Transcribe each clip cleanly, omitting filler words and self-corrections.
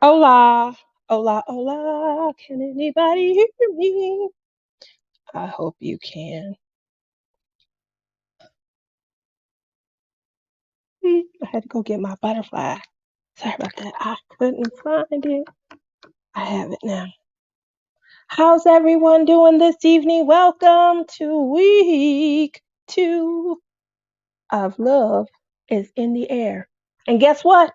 Hola, hola, hola. Can anybody hear me? I hope you can. I had to go get my butterfly. Sorry about that. I couldn't find it. I have it now. How's everyone doing this evening? Welcome to week 2 of Love is in the Air. And guess what?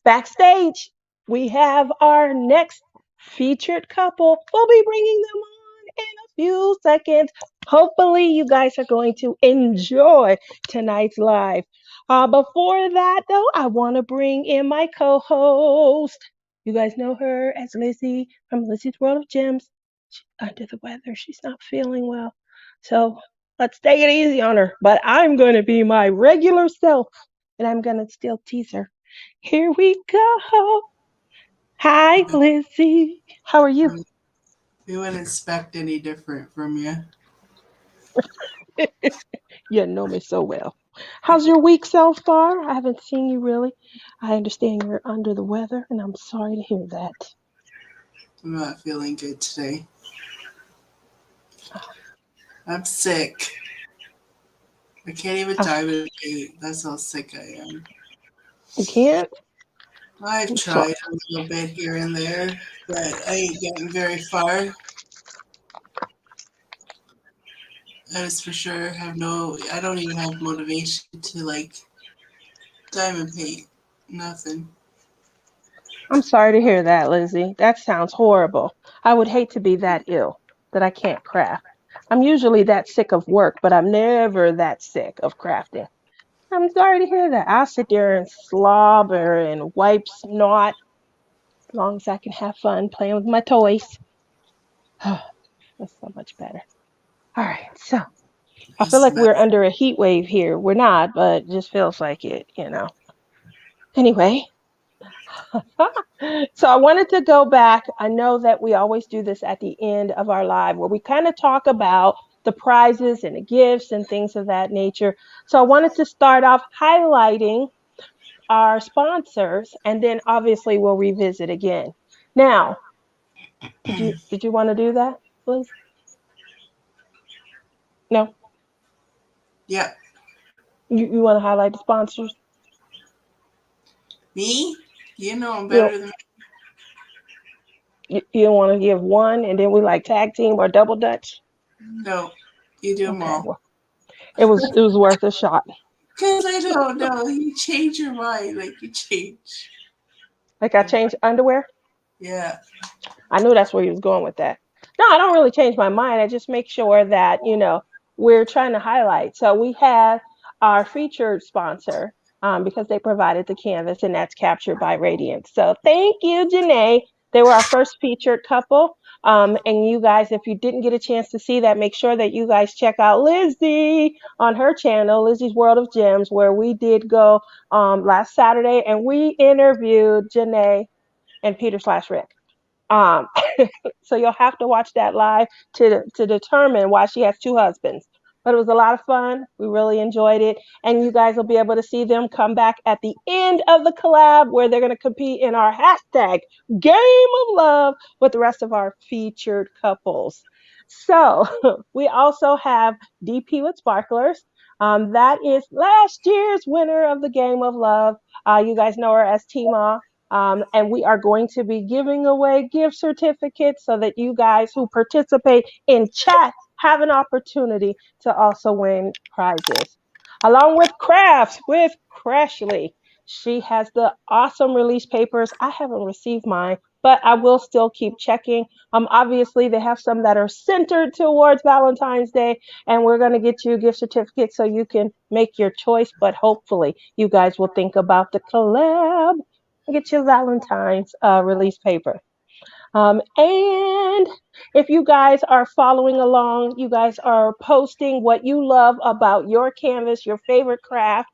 Backstage, we have our next featured couple. We'll be bringing them on in a few seconds. Hopefully, you guys are going to enjoy tonight's live. Before that, though, I want to bring in my co host. You guys know her as Lizzie from Lizzie's World of Gems. She's under the weather, she's not feeling well. So let's take it easy on her. But I'm going to be my regular self and I'm going to still tease her. Here we go. Hi, Lizzie. How are you? We wouldn't expect any different from you. You know me so well. How's your week so far? I haven't seen you really. I understand you're under the weather, and I'm sorry to hear that. I'm not feeling good today. I'm sick. I can't even Oh, time it. That's how sick I am. you can't? I've I'm sorry. tried a little bit here and there, but I ain't getting very far. That is for sure. I don't even have motivation to diamond paint. Nothing. I'm sorry to hear that, Lizzie. That sounds horrible. I would hate to be that ill that I can't craft. I'm usually that sick of work, but I'm never that sick of crafting. I'm sorry to hear that. I'll sit there and slobber and wipe snot as long as I can have fun playing with my toys. That's so much better. All right, so I feel It's like mess. we're under a heat wave here. We're not, but it just feels like it. Anyway, so I wanted to go back. I know that we always do this at the end of our live where we kind of talk about the prizes and the gifts and things of that nature. So I wanted to start off highlighting our sponsors and then obviously we'll revisit again. Now, did you want to do that, please? No? Yeah. You want to highlight the sponsors? Me? You know I'm You better than you don't want to give one and then we like tag team or double dutch? no. You do them Okay, all. well, it was worth a shot. Because I don't know. You change your mind. You change. Like I changed underwear. Yeah. I knew that's where he was going with that. No, I don't really change my mind. I just make sure that, we're trying to highlight. So we have our featured sponsor because they provided the canvas, and that's captured by Radiance. So thank you, Janae. They were our first featured couple. And you guys, if you didn't get a chance to see that, make sure that you guys check out Lizzie on her channel, Lizzie's World of Gems, where we did go last Saturday and we interviewed Janae and Peter/Rick. Um, so you'll have to watch that live to determine why she has two husbands. But it was a lot of fun. We really enjoyed it. And you guys will be able to see them come back at the end of the collab where they're going to compete in our hashtag Game of Love with the rest of our featured couples. So we also have DP with Sparklers. That is last year's winner of the Game of Love. You guys know her as Tima, and we are going to be giving away gift certificates so that you guys who participate in chat have an opportunity to also win prizes. Along with crafts with Crashly. She has the awesome release papers. I haven't received mine, but I will still keep checking. Obviously, they have some that are centered towards Valentine's Day, and we're going to get you a gift certificate so you can make your choice. But hopefully, you guys will think about the collab get your Valentine's release paper. And if you guys are following along, you guys are posting what you love about your canvas, your favorite craft.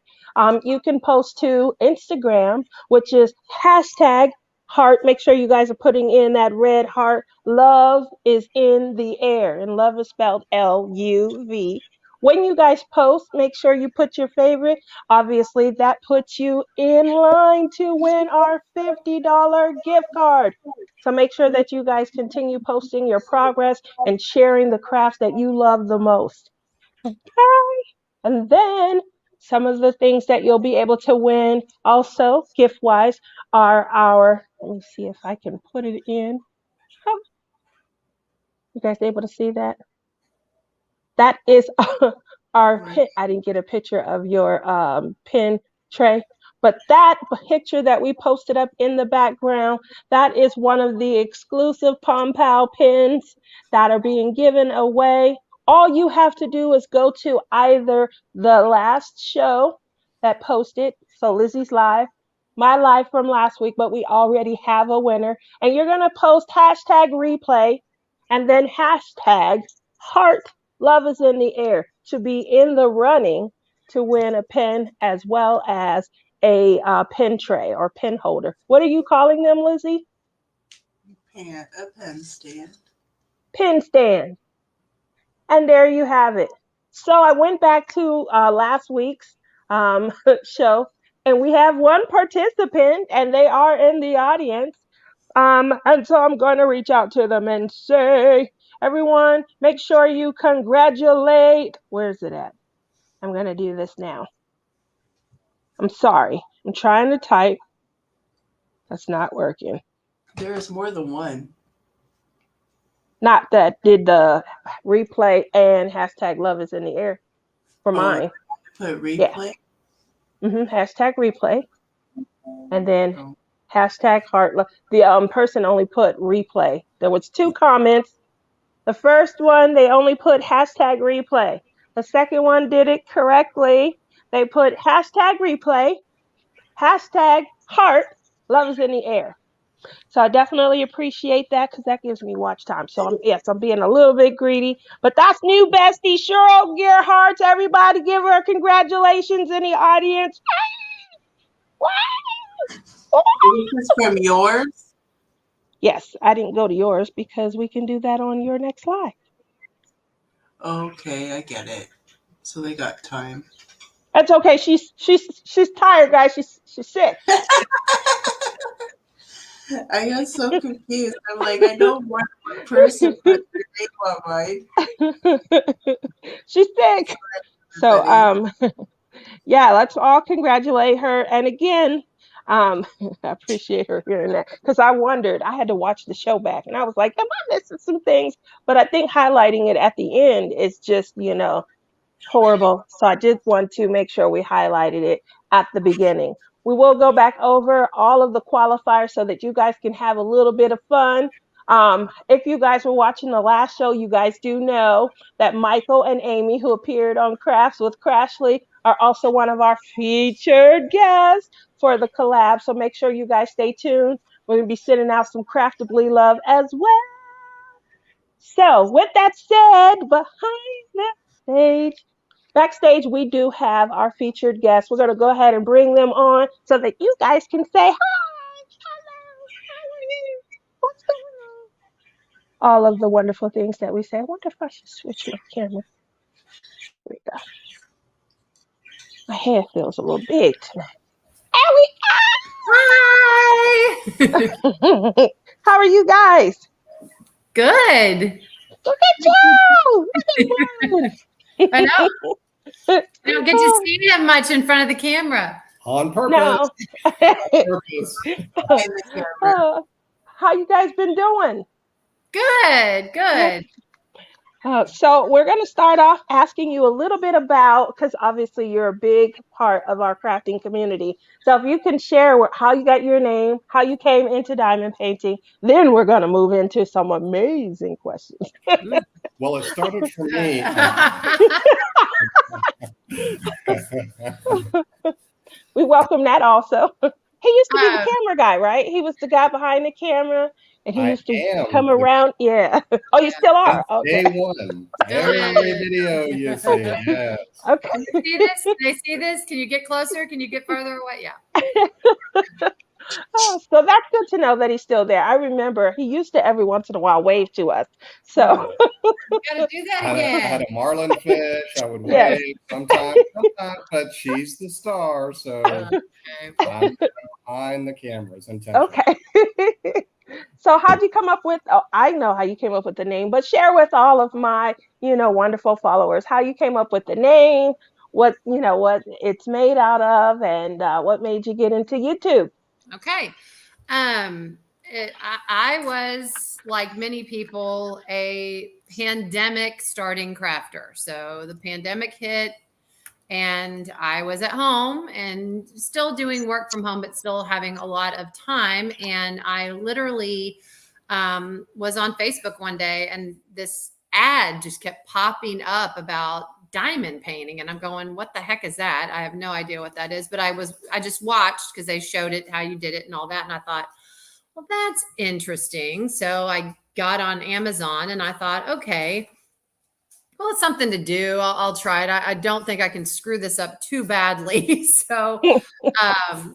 You can post to Instagram, which is hashtag heart. Make sure you guys are putting in that red heart. Love is in the air, and love is spelled LUV. When you guys post, make sure you put your favorite. Obviously, that puts you in line to win our $50 gift card. So make sure that you guys continue posting your progress and sharing the crafts that you love the most. Okay. And then some of the things that you'll be able to win also gift wise are our, let me see if I can put it in. Oh, you guys able to see that? That is our Right. pin. I didn't get a picture of your pin tray, but that picture that we posted up in the background, that is one of the exclusive Pom Pal pins that are being given away. All you have to do is go to either the last show that posted, so Lizzie's live, my live from last week, but we already have a winner, and you're gonna post hashtag replay and then hashtag heart love is in the air to be in the running to win a pen as well as a pen tray or pen holder. What are you calling them, Lizzie? A pen stand. Pen stand. And there you have it. So I went back to last week's show, and we have one participant, and they are in the audience. And so I'm going to reach out to them and say, everyone, make sure you congratulate. Where's it at? I'm going to do this now. I'm sorry. I'm trying to type. That's not working. There is more than one. Not that did the replay and hashtag love is in the air for Oh, I mine. put Yeah. replay. Hashtag replay. And then Oh, hashtag heart. The person only put replay. There was 2 comments. The first one, they only put hashtag replay. The second one did it correctly. They put hashtag replay, hashtag heart, love is in the air. So I definitely appreciate that because that gives me watch time. So I'm being a little bit greedy, but that's new bestie Cheryl Gearhart. Everybody give her congratulations in the audience. this is from yours. Yes, I didn't go to yours because we can do that on your next live. Okay, I get it. So they got time. That's okay. She's tired, guys. She's sick. I got so confused. I'm like, I know one person put their name on mine. She's sick. So Everybody. yeah, let's all congratulate her. And again, I appreciate her hearing that because I wondered, I had to watch the show back and I was like, am I missing some things? But I think highlighting it at the end is just, horrible. So I did want to make sure we highlighted it at the beginning. We will go back over all of the qualifiers so that you guys can have a little bit of fun. If you guys were watching the last show, you guys do know that Michael and Amy, who appeared on Crafts with Crashly, are also one of our featured guests for the collab. So make sure you guys stay tuned. We're going to be sending out some craftably love as well. So, with that said, behind the stage, backstage, we do have our featured guests. We're going to go ahead and bring them on so that you guys can say, hi, hello, how are you? What's going on? All of the wonderful things that we say. I wonder if I should switch my camera. Here we go. My hair feels a little big tonight. Hi. There how are you guys? Good. Look at you! Look at Marlin! I know. I don't get to see him much in front of the camera. On purpose. No. Purpose. How you guys been doing? Good. So we're going to start off asking you a little bit about, because obviously you're a big part of our crafting community. So if you can share how you got your name, how you came into diamond painting, then we're going to move into some amazing questions. Well, it started for me. We welcome that also. He used to be the camera guy, right? He was the guy behind the camera, and he used to come around. Yeah. Oh, you still are? Okay. Day one. Every video you see. Yes. Okay. Can you see this? Can I see this? Can you get closer? Can you get further away? Yeah. Oh, so that's good to know that he's still there. I remember he used to every once in a while wave to us. So Gotta do that I had again. a Marlin fish. I would yes. wave sometimes, but she's the star. So Okay. I'm behind the cameras intentionally. Okay. So how'd you come up with, oh, I know how you came up with the name, but share with all of my, wonderful followers how you came up with the name, what it's made out of, and what made you get into YouTube. Okay. I was, like many people, a pandemic starting crafter. So the pandemic hit and I was at home and still doing work from home, but still having a lot of time. And I literally was on Facebook one day and this ad just kept popping up about diamond painting. And I'm going, what the heck is that? I have no idea what that is. But I just watched because they showed it, how you did it and all that. And I thought, well, that's interesting. So I got on Amazon and I thought, okay, well, it's something to do. I'll try it. I don't think I can screw this up too badly. So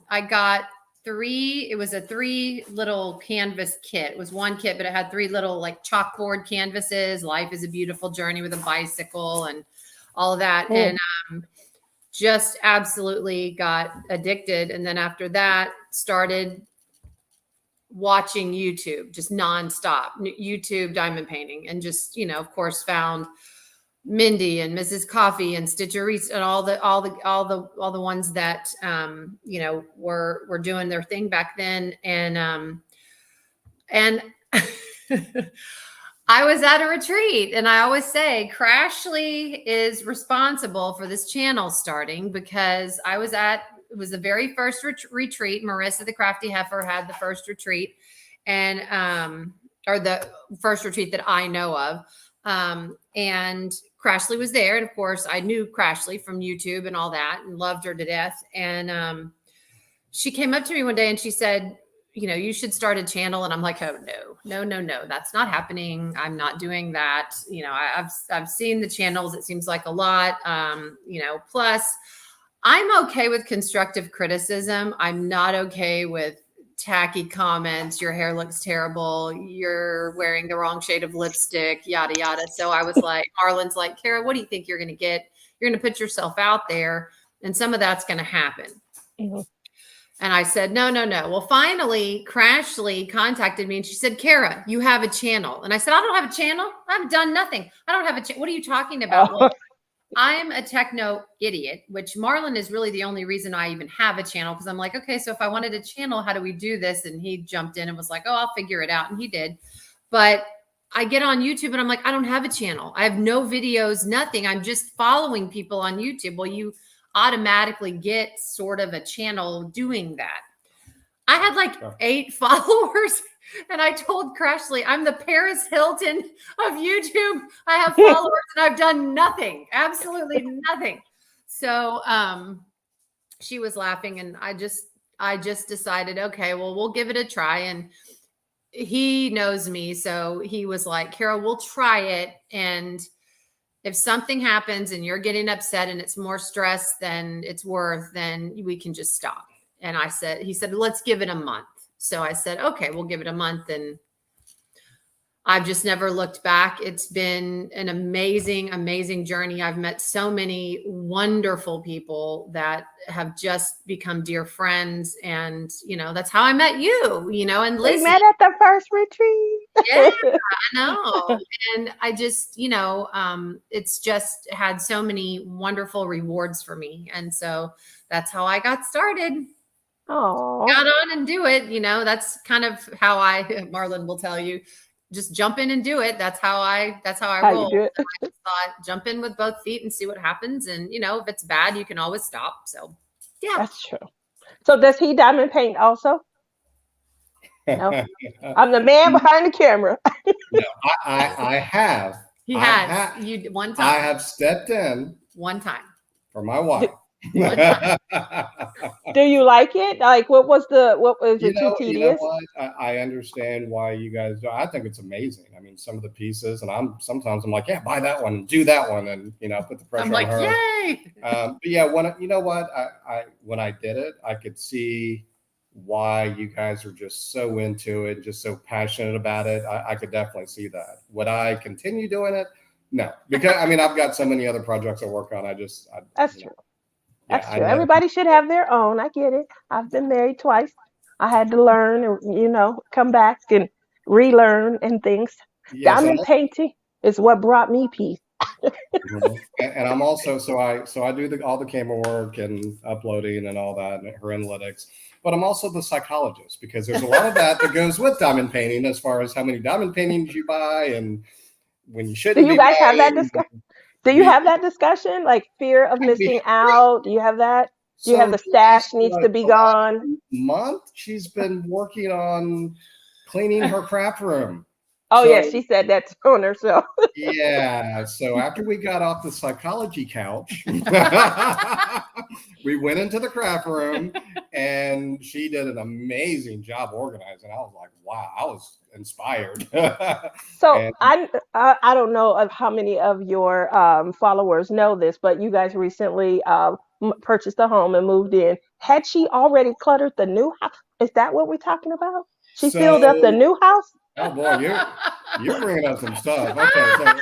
I got it was a 3 little canvas kit. It was one kit, but it had 3 little like chalkboard canvases. Life is a beautiful journey with a bicycle and all of that. Oh. And just absolutely got addicted. And then after that, started watching YouTube, just nonstop YouTube diamond painting, and just, of course, found Mindy and Mrs. Coffee and Stitcher Reese and all the ones that were doing their thing back then. And I was at a retreat, and I always say Crashly is responsible for this channel starting, because it was the very first retreat. Marissa, the Crafty Heifer, had the first retreat, and or the first retreat that I know of. And Crashly was there. And of course I knew Crashly from YouTube and all that and loved her to death. And she came up to me one day and she said, you should start a channel. And I'm like, oh no, that's not happening. I'm not doing that. I've seen the channels. It seems like a lot. Plus I'm okay with constructive criticism. I'm not okay with tacky comments. Your hair looks terrible. You're wearing the wrong shade of lipstick, yada, yada. So I was like, Marlin's like, Carra, what do you think you're going to get? You're going to put yourself out there and some of that's going to happen. Mm-hmm. And I said, no. Well, finally, Crashly contacted me and she said, Carra, you have a channel. And I said, I don't have a channel. I've done nothing. I don't have a channel. What are you talking about? Oh. Well, I'm a techno idiot, which Marlin is really the only reason I even have a channel. Cause I'm like, okay, so if I wanted a channel, how do we do this? And he jumped in and was like, oh, I'll figure it out. And he did. But I get on YouTube and I'm like, I don't have a channel. I have no videos, nothing. I'm just following people on YouTube. Well, you automatically get sort of a channel doing that. I had like 8 followers. And I told Crashly, I'm the Paris Hilton of YouTube. I have followers and I've done nothing, absolutely nothing. So she was laughing, and I just decided, okay, well, we'll give it a try. And he knows me, so he was like, Carra, we'll try it. And if something happens and you're getting upset and it's more stress than it's worth, then we can just stop. And he said, let's give it a month. So I said, okay, we'll give it a month. And I've just never looked back. It's been an amazing, amazing journey. I've met so many wonderful people that have just become dear friends. And, that's how I met you, and Lizzie. We met at the first retreat. Yeah, I know. And I just, it's just had so many wonderful rewards for me. And so that's how I got started. Oh, Got on and do it. That's kind of how Marlin will tell you, just jump in and do it. That's how I roll. You do it. I just thought, jump in with both feet and see what happens. And, if it's bad, you can always stop. So, yeah. That's true. So does he diamond paint also? No. I'm the man behind the camera. No, I have. He has. You one time. I have stepped in one time for my wife. Do you like it? Like, what was it too tedious? You know what? I understand why you guys do. I think it's amazing. I mean, some of the pieces, and sometimes I'm like, yeah, buy that one, do that one, and put the pressure on her. Yay! But yeah, when I did it, I could see why you guys are just so into it, just so passionate about it. I could definitely see that. Would I continue doing it? No, because I mean, I've got so many other projects I work on. That's You know, true. yeah, That's I true. know. Everybody should have their own. I get it. I've been married twice. I had to learn and, come back and relearn and things. Yes, and Diamond painting is what brought me peace. and I'm also so I do all the camera work and uploading and all that and her analytics, but I'm also the psychologist because there's a lot of that goes with diamond painting as far as how many diamond paintings you buy and when you Do shouldn't you be guys have that buying. discussion? Do you We have that discussion? Like fear of missing out? Do you have that? Do you have so the the stash needs to be the last gone? month she's been working on cleaning her craft room. Oh yeah, So she said that on herself. yeah. So after we got off the psychology couch, we went into the craft room and she did an amazing job organizing. I was like, wow, I was inspired. So And I don't know of how many of your followers know this, but you guys recently purchased a home and moved in. Had she already cluttered the new house? Is that what we're talking about? She filled up the so, new house? oh boy, you're bringing up some stuff. Okay,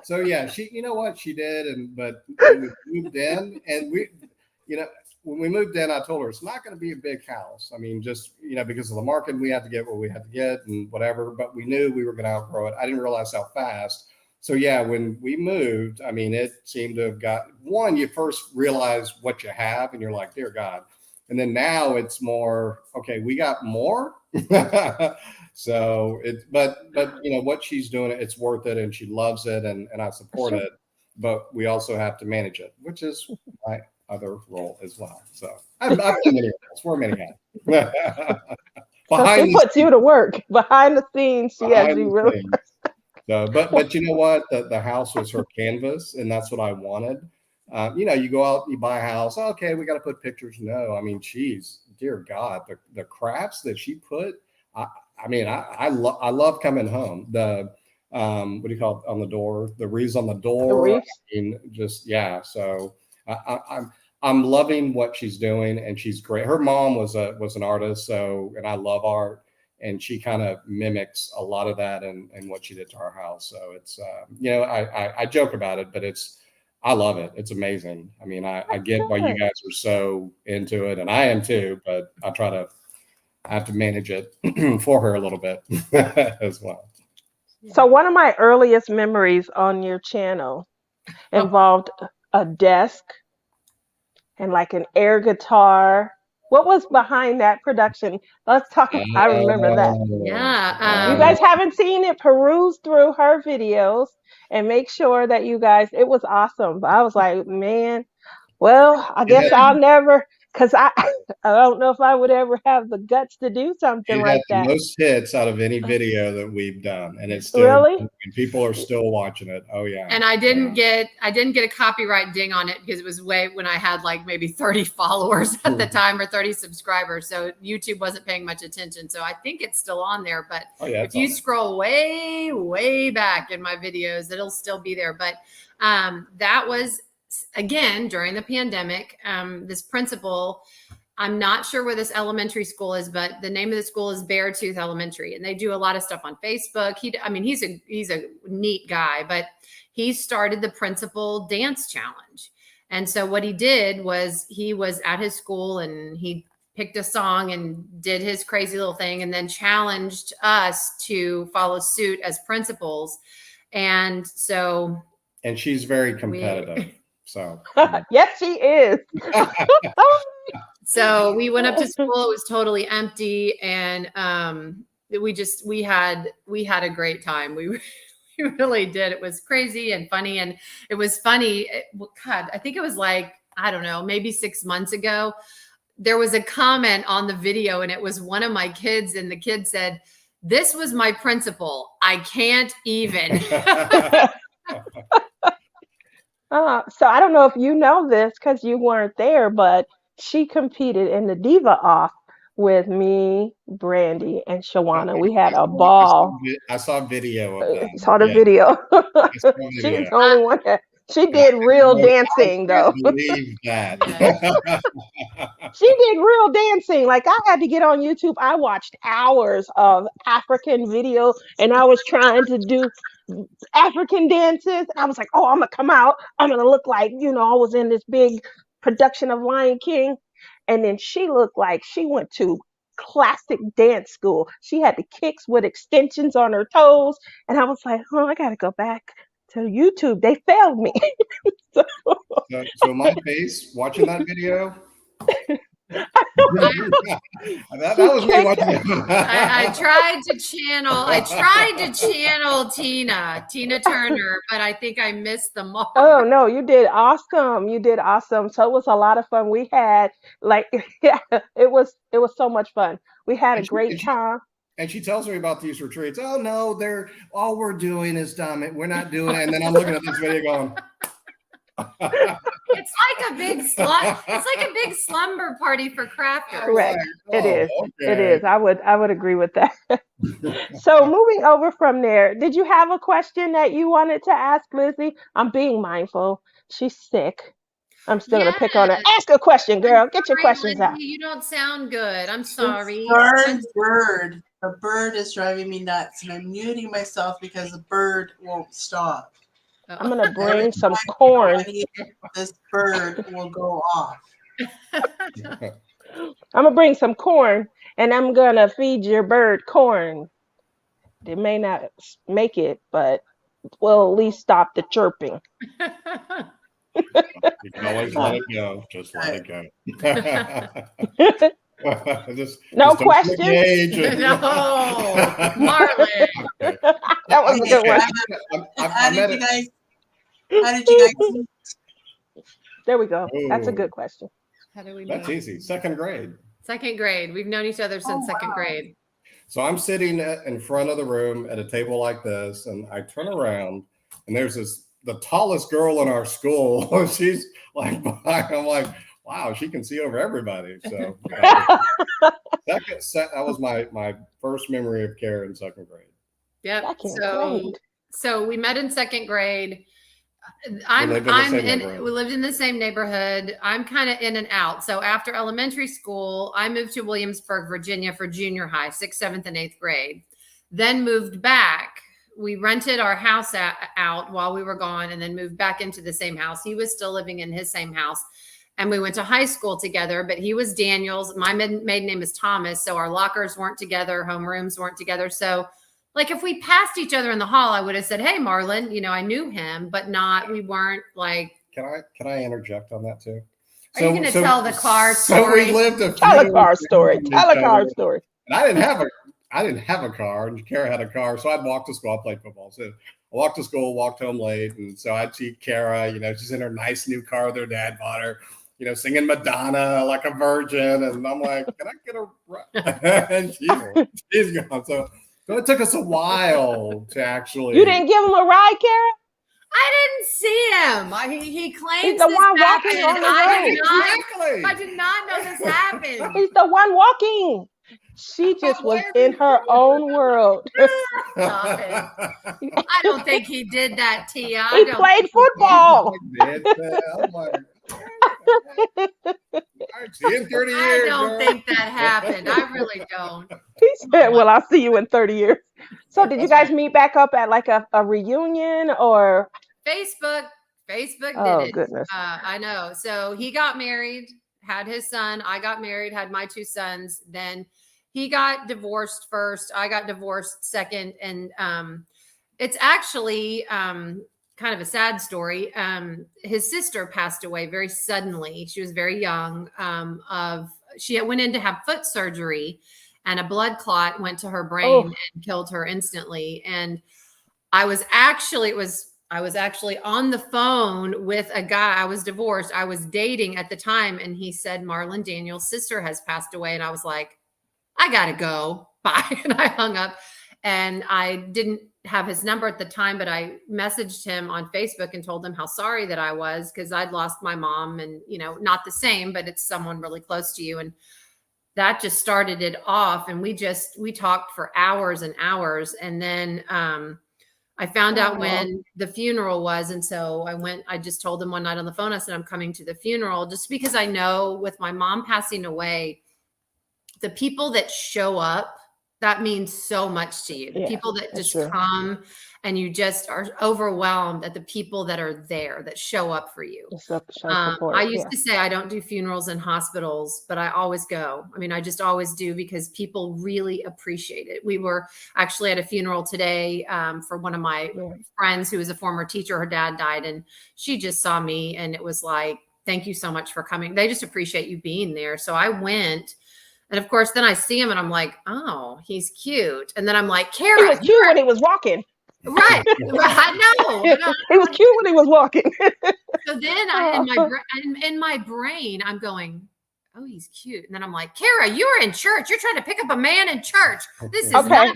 so yeah, she, you know what she did, but we moved in, and you know, when we moved in, I told her it's not going to be a big house. I mean, just because of the market, we had to get what we had to get and whatever. But we knew we were going to outgrow it. I didn't realize how fast. So yeah, when we moved, I mean, it seemed to have got one. You first realize what you have, and you're like, dear God. And then now it's more, okay, we got more. So but what she's doing, it's worth it and she loves it and I support Sure. it, but we also have to manage it, which is my other role as well. So I've done many roles, we're many hats. So she puts you to work behind the scenes. She has behind you the really. scenes. So, but you know what? The house was her canvas, and that's what I wanted. You go out, you buy a house. Okay, we got to put pictures. No, I mean, dear God, the crafts that she put. I mean, I love coming home. The what do you call it on the door? The wreaths on the The door. I reefs. mean, just yeah. So I'm loving what she's doing, and she's great. Her mom was an artist, so and I love art, and she kind of mimics a lot of that and what she did to our house. So it's I joke about it, but I love it. It's amazing. I mean, I get why you Good. guys are so into it, and I am too. But I have to manage it for her a little bit as well. So one of my earliest memories on your channel involved a desk and like an air guitar. What was behind that production? Let's talk. I remember that. Yeah. You guys haven't seen it, peruse through her videos and make sure that you guys, it was awesome. I was like, man, well, I It guess had, I'll never, because I don't know if I would ever have the guts to do something it had like the that. most hits out of any video that we've done, and it's still Really? and people are still watching it. Oh yeah. And I didn't get a copyright ding on it because it was way when I had like maybe 30 followers at the time or 30 subscribers. So YouTube wasn't paying much attention. So I think it's still on there. But Oh yeah. if you scroll way, way back in my videos, it'll still be there. But that was again during the pandemic. This principal, I'm not sure where this elementary school is, but the name of the school is Beartooth Elementary, and they do a lot of stuff on Facebook. He's a neat guy, but he started the principal dance challenge. And so what he did was he was at his school and he picked a song and did his crazy little thing and then challenged us to follow suit as principals. And so and she's very competitive. So Yes, she is. So we went up to school. It was totally empty, and we had a great time. We really did. It was crazy and funny, and it was funny. God, I think it was like I don't know, maybe 6 months ago. There was a comment on the video, and it was one of my kids, and the kid said, "This was my principal. I can't even." So I don't know if you know this because you weren't there, but she competed in the Diva Off with me, Brandy, and Shawana. We had a ball. I saw video of that. Saw the Yeah, video. I saw She's video. the only one that She did real I dancing though. can't believe that. She did real dancing. Like I had to get on YouTube. I watched hours of African video and I was trying to do African dances. I was like, oh, I'm gonna come out. I'm gonna look like, I was in this big production of Lion King. And then she looked like she went to classic dance school. She had the kicks with extensions on her toes. And I was like, oh, I gotta go back to YouTube. They failed me. So, So my face watching that video. that was me watching. I tried to channel Tina Turner, but I think I missed the mark. Oh no, you did awesome. You did awesome. So it was a lot of fun. We had like yeah, it was so much fun. We had a great time. And she tells me about these retreats. Oh no, they're all we're doing is dumb. We're not doing it. And then I'm looking at this video going. It's like a big slumber party for crafters. Correct. Oh, It is. okay. It is. I would agree with that. So moving over from there, did you have a question that you wanted to ask Lizzie? I'm being mindful. She's sick. I'm still gonna pick on her. Ask a question, girl. Get your questions Lizzie, out. you don't sound good. I'm sorry. Bird. The bird is driving me nuts, and I'm muting myself because the bird won't stop. I'm gonna bring some corn. This bird will go off. I'm gonna bring some corn, and I'm gonna feed your bird corn. It may not make it, but we'll at least stop the chirping. You can always let it go. Just let it go. No just questions? No, Marlin. That was a good one. How did you guys meet? There we go. That's a good question. How do we That's know? easy. Second grade. Second grade. We've known each other since second grade. So I'm sitting in front of the room at a table like this, and I turn around, and there's the tallest girl in our school. She's like behind. I'm like, wow, she can see over everybody. So that was my first memory of Carra in second grade. Yep. Second So we met in second grade. We lived in the same neighborhood. I'm kind of in and out. So after elementary school, I moved to Williamsburg, Virginia for junior high, 6th, 7th, and 8th grade. Then moved back. We rented our house out while we were gone and then moved back into the same house. He was still living in his same house. And we went to high school together, but he was Daniels. My maiden name is Thomas. So our lockers weren't together. Homerooms weren't together. So like if we passed each other in the hall, I would have said, hey, Marlin, I knew him, but we weren't like. Can I interject on that too? Are you going to tell the car story? So we lived Tell a car story. Tell a car story. And I didn't have a car, and Carra had a car, so I'd walk to school. I played football, so I walked to school, walked home late, and so I'd see Carra. She's in her nice new car their dad bought her. Singing Madonna like a virgin, and I'm like, can I get a ride? And she's gone. So it took us a while to actually. You didn't give him a ride, Carra? I didn't see him. He claims He's the this one happened. walking on the road. I did not know this happened. He's the one walking. She just was in her own world. Stop it. I don't think he did that, Tia. He played football. See you in 30 years. I don't think that happened. I really don't. He said, well, I'll see you in 30 years. So did you guys meet back up at like a reunion or? Facebook did it. Oh, goodness. I know. So he got married, had his son. I got married, had my 2 sons. Then he got divorced first. I got divorced second. And it's actually kind of a sad story. His sister passed away very suddenly. She was very young. She went in to have foot surgery, and a blood clot went to her brain and killed her instantly. And I was actually on the phone with a guy. I was divorced. I was dating at the time, and he said, Marlin Daniels' sister has passed away. And I was like, I gotta go. Bye. And I hung up. And I didn't have his number at the time, but I messaged him on Facebook and told him how sorry that I was, because I'd lost my mom, and not the same, but it's someone really close to you. And that just started it off. And we talked for hours and hours. And then I I found out Oh. when the funeral was. And so I just told him one night on the phone, I said, I'm coming to the funeral just because I know with my mom passing away, the people that show up, that means so much to you. The Yeah, people that that's just true. come and you just are overwhelmed at the people that are there that show up for you. It's up show support. I used Yeah. to say I don't do funerals in hospitals, but I always go. I mean, I just always do because people really appreciate it. We were actually at a funeral today for one of my Yeah. friends who was a former teacher. Her dad died, and she just saw me, and it was like, thank you so much for coming. They just appreciate you being there. So I went. And of course, then I see him and I'm like, oh, he's cute. And then I'm like, He Carra, was cute when he was walking. right. I know. He was cute when he was walking. So then in my brain, I'm going, oh, he's cute. And then I'm like, Carra, you were in church. You're trying to pick up a man in church. This is Okay. not.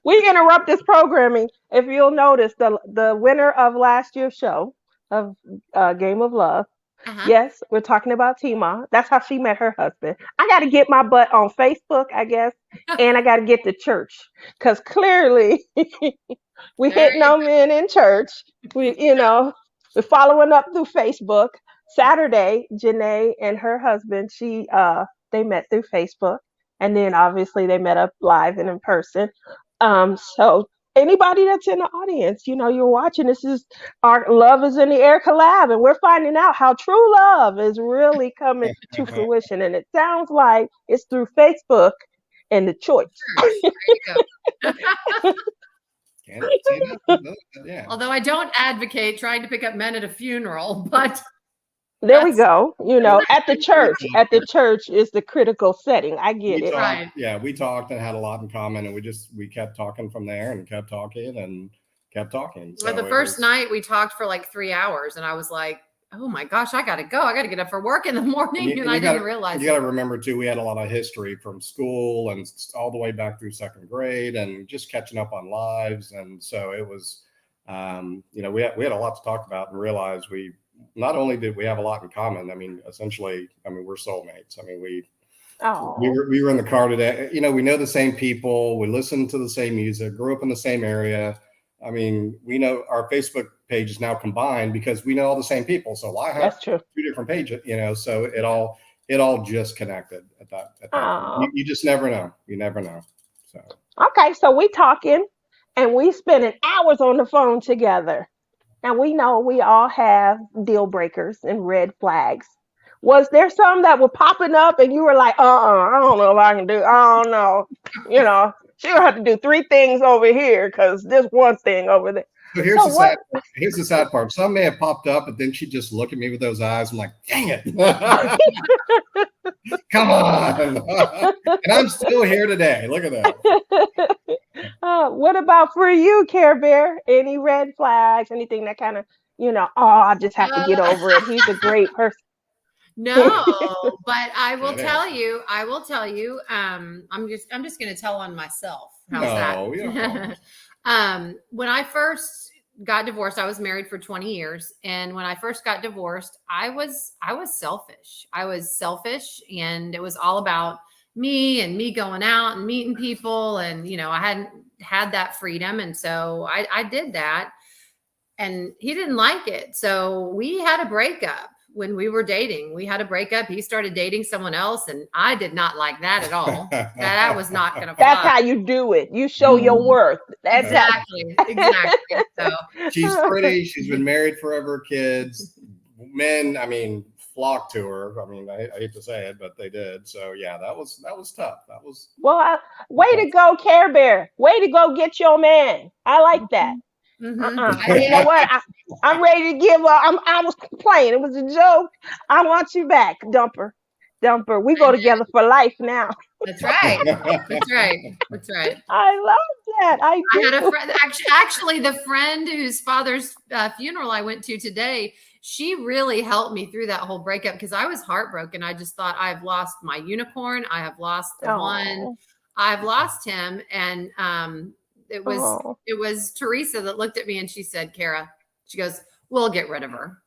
We interrupt this programming. If you'll notice, the winner of last year's show of Game of Love. Uh-huh. Yes, we're talking about Tima. That's how she met her husband. I got to get my butt on Facebook, I guess, and I got to get to church because clearly we There hitting you on men in church. We're following up through Facebook. Saturday, Janae and her husband, they met through Facebook, and then obviously they met up live and in person. So anybody that's in the audience, you're watching. This is our Love is in the Air collab, and we're finding out how true love is really coming to fruition. And it sounds like it's through Facebook and the choice. There you go. Yeah. Although I don't advocate trying to pick up men at a funeral, but There we go. At the church. At the church is the critical setting. I get it. Right. Yeah, we talked and had a lot in common, and we kept talking from there and kept talking and kept talking. Well, the first night we talked for like 3 hours, and I was like, oh my gosh, I got to go. I got to get up for work in the morning. And I didn't realize you got to remember too, we had a lot of history from school and all the way back through second grade and just catching up on lives. And so it was, we had a lot to talk about and realize not only did we have a lot in common, essentially, we're soulmates. We were in the car today. We know the same people. We listen to the same music, grew up in the same area. We know our Facebook page is now combined because we know all the same people. So why have That's true. two different pages? So it all just connected at that point. You just never know. You never know. So okay, so we talking and we spending hours on the phone together. And we know we all have deal breakers and red flags. Was there some that were popping up and you were like, I don't know if I can do, I don't know. She'll have to do 3 things over here because there's one thing over there. So here's the sad part. Some may have popped up, but then she'd just look at me with those eyes. I'm like, dang it. Come on. And I'm still here today. Look at that. What about for you, Care Bear? Any red flags? Anything that kind of, I just have to get over it. He's a great person. No, but I will tell you, I'm just going to tell on myself. How's that? When I first got divorced, I was married for 20 years. And when I first got divorced, I was selfish. I was selfish, and it was all about me and me going out and meeting people. And, I hadn't had that freedom. And so I did that, and he didn't like it. So we had a breakup. When we were dating, we had a breakup. He started dating someone else, and I did not like that at all. That was not going to fly. That's how you do it. You show your worth. That's exactly. So she's pretty. She's been married forever. Kids, men. Flock to her. I hate to say it, but they did. So yeah, that was tough. That was way to go, Care Bear. Way to go, get your man. I like that. Mm-hmm. You know what? I'm ready to give up. I was playing. It was a joke. I want you back, Dumper. We go together for life now. That's right. That's right. I love that. I had a friend. Actually, the friend whose father's funeral I went to today, she really helped me through that whole breakup because I was heartbroken. I just thought, I've lost my unicorn. I have lost the one. I've lost him, and it was Teresa that looked at me and she said, Carra, she goes, we'll get rid of her.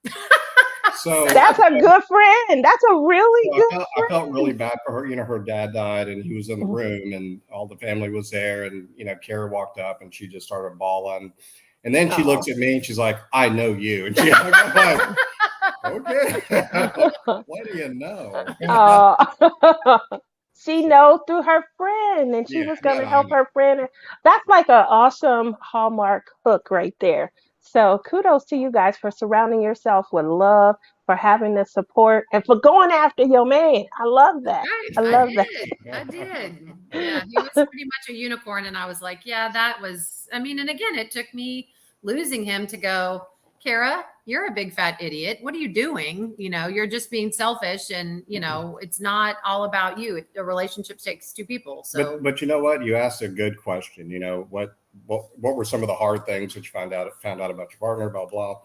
So That's a good friend. That's a really so good I felt friend. really bad for her. You know, her dad died and he was in the Mhm. room and all the family was there. And, you know, Carra walked up and she just started bawling. And then she looks Oh. at me and she's like, I know you. And I'm like, okay. What do you know? She knows through her friend, and she Yeah, was no, gonna I help know. her friend. That's like an awesome Hallmark hook right there. So kudos to you guys for surrounding yourself with love, for having the support, and for going after your man. I love that. Right. I I love that. did. I did. Yeah. He was pretty much a unicorn. And I was like, yeah, that was, I mean, and again, it took me losing him to go, Carra, you're a big fat idiot. What are you doing? You know, you're just being selfish. And, you know, it's not all about you. A relationship takes two people. So, But you know what? You asked a good question. You know, what were some of the hard things that you found out about your partner, blah, blah.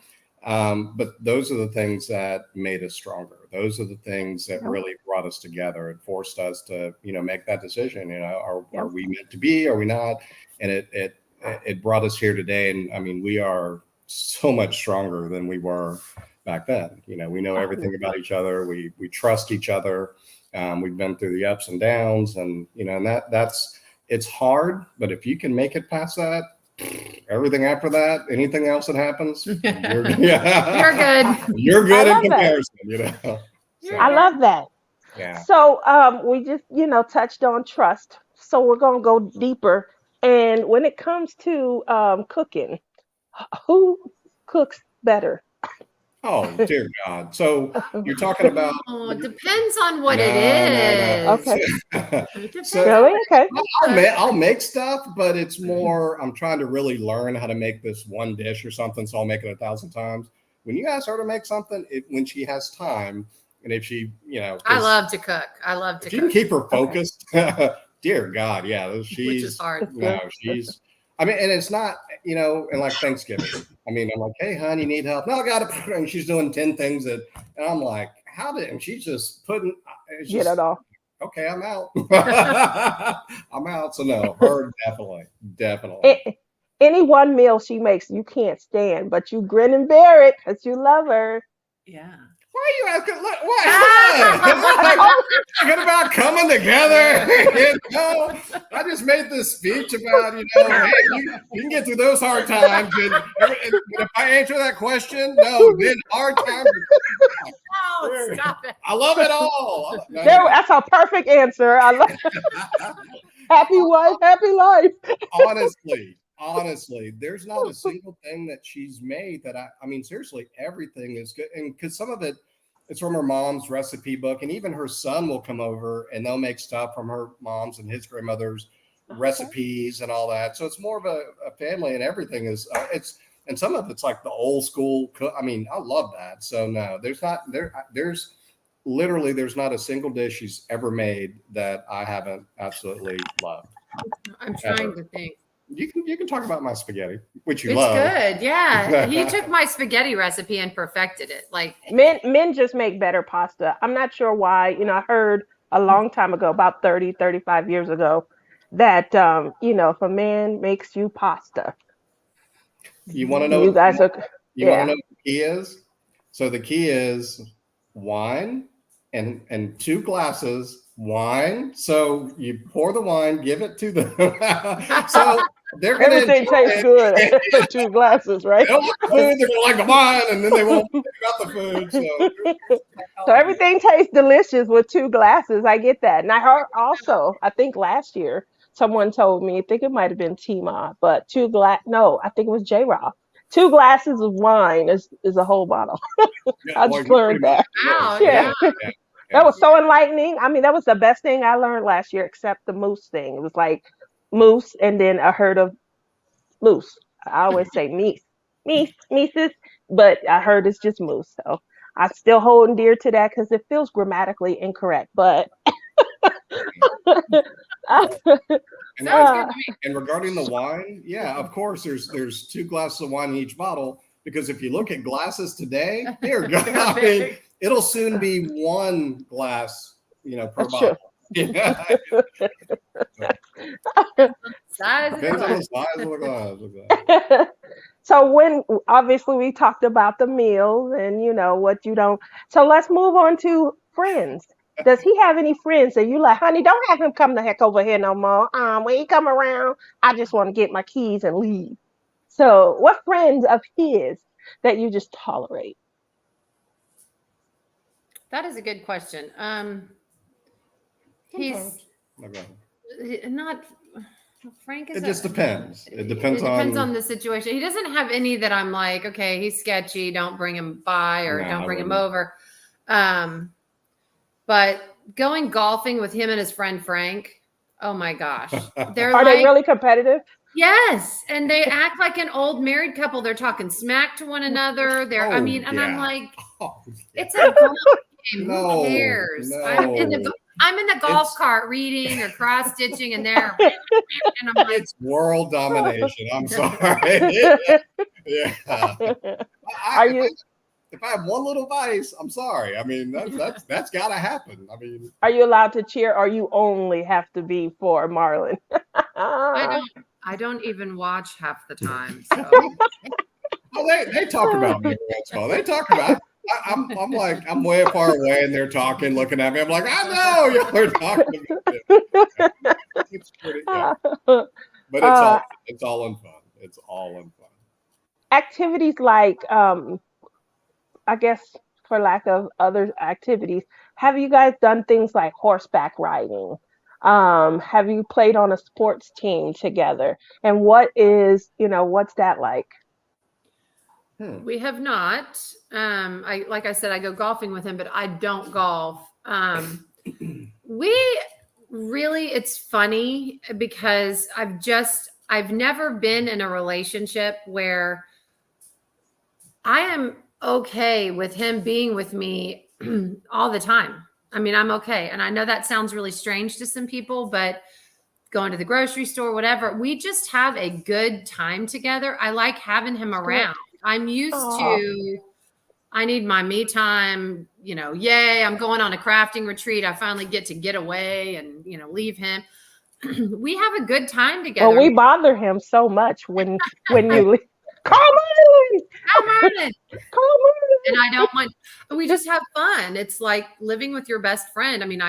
But those are the things that made us stronger. Those are the things that Yep. really brought us together and forced us to, you know, make that decision. You know, Yep. are we meant to be? Are we not? And it brought us here today. And I mean, we are so much stronger than we were back then. You know, we know everything about each other. We trust each other. We've been through the ups and downs, and you know, and that's it's hard. But if you can make it past that, everything after that, anything else that happens, you're you're I good. You're good in love that. comparison, you know. I love that. Yeah. So we just, touched on trust. So we're gonna go deeper. And when it comes to cooking, who cooks better? Oh dear God. So you're talking about Oh, it depends on what it no. is. Okay. It depends So on Really? Okay. I'll make stuff, but it's more I'm trying to really learn how to make this one dish or something, so I'll make it 1,000 times. When you ask her to make something, when she has time, and if she, you know, I love to cook. I love to if you can cook, keep her focused, dear God, yeah, which is she's hard. no, she's. I mean, and it's not, you know, and like Thanksgiving. I mean, I'm like, hey, hon, you need help? No, I got it. And she's doing 10 things and I'm like, how did? And she's just putting. It's Get just it off. okay. I'm out. I'm out. So no, her definitely. Any one meal she makes, you can't stand, but you grin and bear it because you love her. Yeah. Why are you asking? Look, what? Talking about coming together. You know, I just made this speech about, you know, hey, you can get through those hard times. And if I answer that question, no, then hard times. Oh, stop it. I love it all. That's a perfect answer. I love happy wife, happy life. Honestly, there's not a single thing that she's made that I mean, seriously, everything is good. And because some of it's from her mom's recipe book, and even her son will come over and they'll make stuff from her mom's and his grandmother's recipes and all that. So it's more of a family, and everything is and some of it's like the old school. I mean, I love that. So no, there's literally there's not a single dish she's ever made that I haven't absolutely loved. I'm trying to think. You can talk about my spaghetti, which you It's love. good. Yeah. He took my spaghetti recipe and perfected it. Like Men just make better pasta. I'm not sure why. I heard a long time ago, about 30, 35 years ago, that if a man makes you pasta, You want to know? you guys are, You want yeah. to know what the key is? So the key is wine and 2 glasses wine. So you pour the wine, give it to them. So they're gonna Everything tastes good after 2 glasses, right? They don't like the food, they're gonna like the wine, and then they won't think about the food. So everything tastes delicious with 2 glasses. I get that. And I heard also, I think last year, someone told me, I think it might have been Tima, but no, I think it was J-Rob. 2 glasses of wine is a whole bottle. Yeah, I well, just learned that. Wow, Yeah. yeah. That was so enlightening. I mean, that was the best thing I learned last year, except the moose thing. It was like moose and then a herd of moose. I always say meeses, but I heard it's just moose. So I'm still holding dear to that because it feels grammatically incorrect. But Sounds good to me. And regarding the wine, yeah, of course, there's 2 glasses of wine in each bottle, because if you look at glasses today, dear God, I mean, it'll soon be 1 glass, per that's bottle. true. Yeah. Size of Depends on glass. the size of the glass. So when obviously we talked about the meals and what you don't. So let's move on to friends. Does he have any friends that you like, honey, don't have him come the heck over here no more. When he come around, I just want to get my keys and leave. So what friends of his that you just tolerate? That is a good question. He's Okay. not Frank is It just depends. It depends on the situation. He doesn't have any that I'm like, okay, he's sketchy, don't bring him by or No, don't I bring him wouldn't. over. But going golfing with him and his friend Frank, oh my gosh. They're Are they like, really competitive? yes, and they act like an old married couple. They're talking smack to one another. Oh, I'm yeah. like, Oh, it's a golf game. No, Who cares? no. I'm in the golf It's- cart reading or cross stitching, and they're and I'm like, It's world domination. I'm sorry. Yeah. Are you If I have one little vice, I'm sorry. I mean, that's got to happen. I mean, are you allowed to cheer, or you only have to be for Marlin? I don't even watch half the time. So well, they talk about me once in a while. They talk about. I'm like I'm way far away, and they're talking, looking at me. I'm like, I know y'all are talking about me. It's pretty, yeah. But it's all in fun. It's all in fun. Activities like I guess for lack of other activities, have you guys done things like horseback riding? Have you played on a sports team together? And what's that like? we have not. I like I said, I go golfing with him, but I don't golf. We really, it's funny because I've never been in a relationship where I am okay with him being with me all the time. I mean, I'm okay. And I know that sounds really strange to some people, but going to the grocery store, whatever, we just have a good time together. I like having him around. I'm used to, I need my me time, yay, I'm going on a crafting retreat. I finally get to get away and, leave him. We have a good time together. Well, we bother him so much when you leave. Come on! Come on! And I don't mind. We just have fun. It's like living with your best friend. I mean,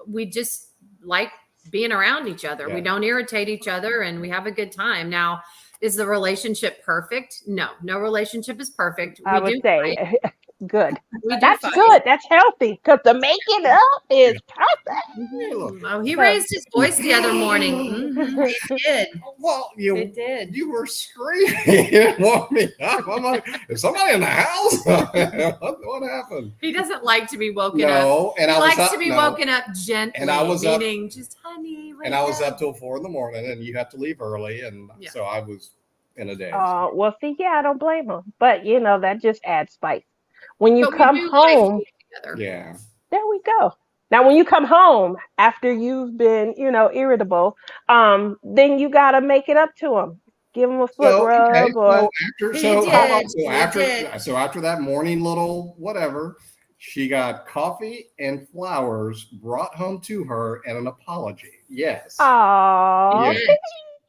we just like being around each other. Yeah. We don't irritate each other and we have a good time. Now, is the relationship perfect? No relationship is perfect. I would say good. That's fight. good. That's healthy because the making up is perfect. Oh, he raised his voice the other morning. He did. Well, It did. You were screaming. You didn't want me up. I'm like, is somebody in the house? What happened? He doesn't like to be woken up. No, and He I was likes up, to be no. woken up gently. And I was up, meaning just honey. and I was up till 4 a.m, and you have to leave early, and so I was in a daze. Well, see, yeah, I don't blame him, but that just adds spice. When you But come we do home, like together. Yeah. there we go. Now, when you come home after you've been, irritable, then you gotta make it up to him. Give him a foot rub, or So after that morning little whatever, she got coffee and flowers brought home to her and an apology. Yes. oh,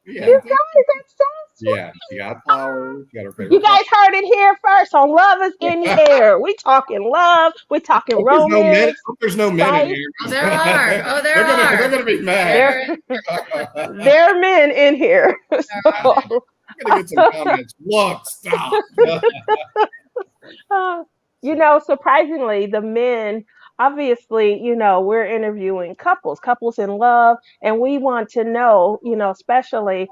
Yeah. you guys, that's so sweet. Yeah. She got flowers. She got her favorite. You guys heard it here first on Love is in the Air. We talking love. We talking romance. There's no men in here. Oh, there are. They're gonna be mad. There are men in here. So, I'm gonna get some comments. Look, stop. surprisingly, the men, obviously, we're interviewing couples in love, and we want to know, especially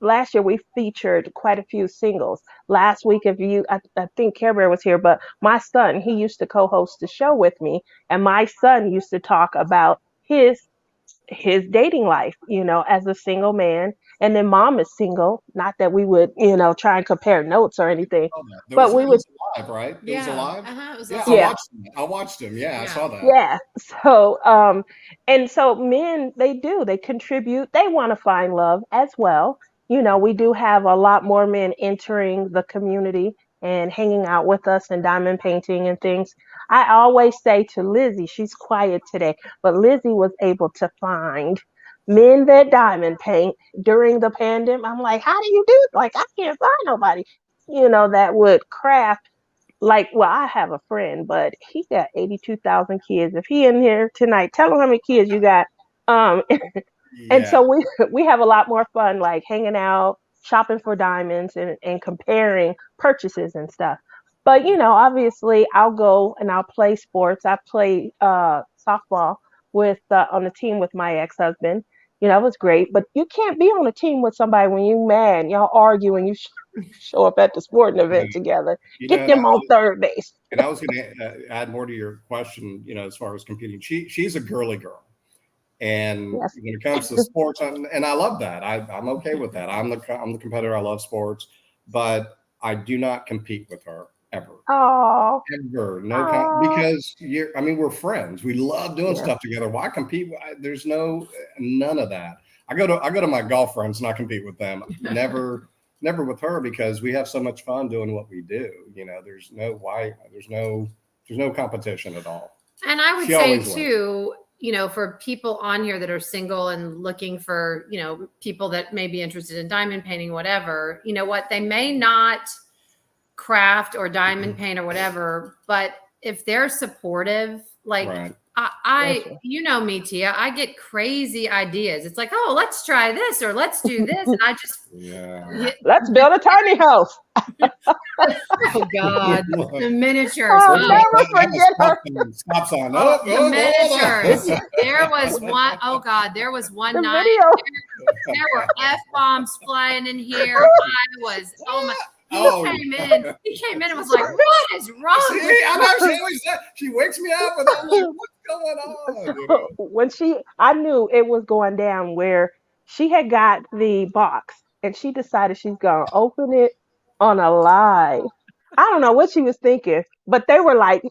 last year we featured quite a few singles. Last week, I think Care Bear was here, but my son, he used to co-host the show with me, and my son used to talk about his dating life, as a single man. And then mom is single. Not that we would, try and compare notes or anything. But we would alive, right? It Yeah. was alive. It was Yeah, alive. I watched him. Yeah, I saw that. Yeah. So, and so men, they contribute. They want to find love as well. We do have a lot more men entering the community and hanging out with us and diamond painting and things. I always say to Lizzie, she's quiet today, but Lizzie was able to find men that diamond paint during the pandemic. I'm like, how do you do it? Like, I can't find nobody, that would craft. Like, well, I have a friend, but he got 82,000 kids. If he in here tonight, tell him how many kids you got. Um, and Yeah. so we have a lot more fun, like hanging out, shopping for diamonds, and comparing purchases and stuff. But obviously, I'll go and I'll play sports. I play softball with on the team with my ex-husband. It was great. But you can't be on a team with somebody when you mad. Y'all argue and you show up at the sporting event together. Get And them on third base. I was going to add more to your question, as far as competing. She's a girly girl. And Yes. when it comes to sports, and I love that. I'm okay with that. I'm the competitor. I love sports, but I do not compete with her ever. Oh. Ever. No, because we're friends. We love doing stuff together. Why compete? There's none of that. I go to my golf friends and I compete with them. Never with her, because we have so much fun doing what we do. There's no competition at all. And I would say too, for people on here that are single and looking for, people that may be interested in diamond painting, whatever, they may not craft or diamond paint or whatever, but if they're supportive, like right. Me, Tia, I get crazy ideas. It's like, oh, let's try this or let's do this. And I just, let's build a tiny house. Oh God, the miniatures. I'll never forget her. Stop sign. The miniatures. There was one. Oh God, there was one night. There were F-bombs flying in here. I was. Oh my. He came in and was like, "What is wrong?" See, I know she always said, she wakes me up and I'm like, "What's going on?" When I knew it was going down, where she had got the box and she decided she's gonna open it on a live. I don't know what she was thinking, but they were like,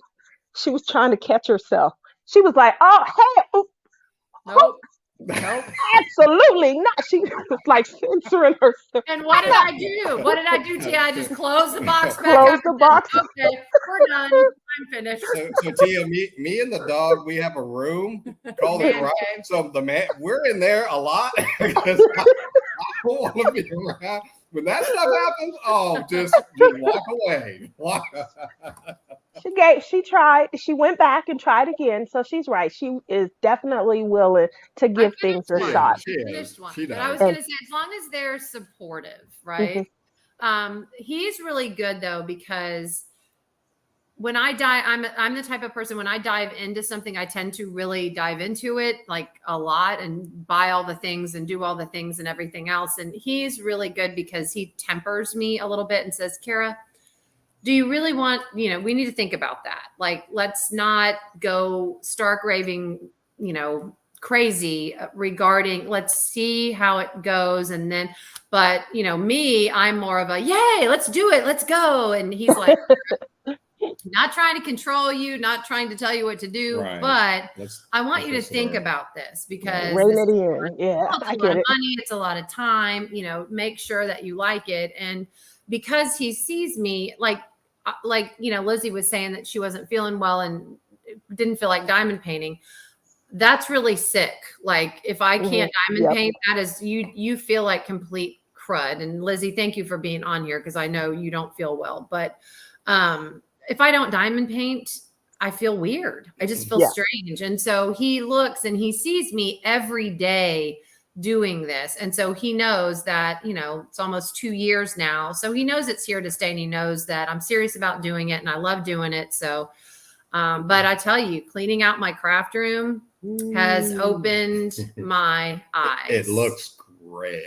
she was trying to catch herself. She was like, "Oh, hey, nope. Absolutely not." She was like censoring herself. And what did I do? Tia? I just closed the box back up. The box. Okay, we're done. I'm finished. So Tia, me and the dog, we have a room called the garage. So we're in there a lot because I don't want to be around. When that stuff happens, just walk away. She went back and tried again. So she's right. She is definitely willing to give things a shot. But I was going to say, as long as they're supportive, right? Mm-hmm. He's really good though, because when I I'm the type of person, when I dive into something, I tend to really dive into it like a lot and buy all the things and do all the things and everything else. And he's really good because he tempers me a little bit and says, "Carra, do you really want, we need to think about that. Like, let's not go stark raving, crazy regarding, let's see how it goes." And then, but me, I'm more of a, yay, let's do it. Let's go. And he's like, not trying to control you, not trying to tell you what to do, but I want you to think about this, because rein it in. Yeah, it's a lot of money, it's a lot of time, make sure that you like it. And because he sees me like Lizzie was saying that she wasn't feeling well and didn't feel like diamond painting. That's really sick. Like, if I can't diamond paint, that is, you feel like complete crud. And Lizzie, thank you for being on here, because I know you don't feel well, but if I don't diamond paint, I feel weird. I just feel strange. And so he looks and he sees me every day doing this. And so he knows that, it's almost 2 years now. So he knows it's here to stay, and he knows that I'm serious about doing it and I love doing it. So, but I tell you, cleaning out my craft room has opened my eyes. It looks great.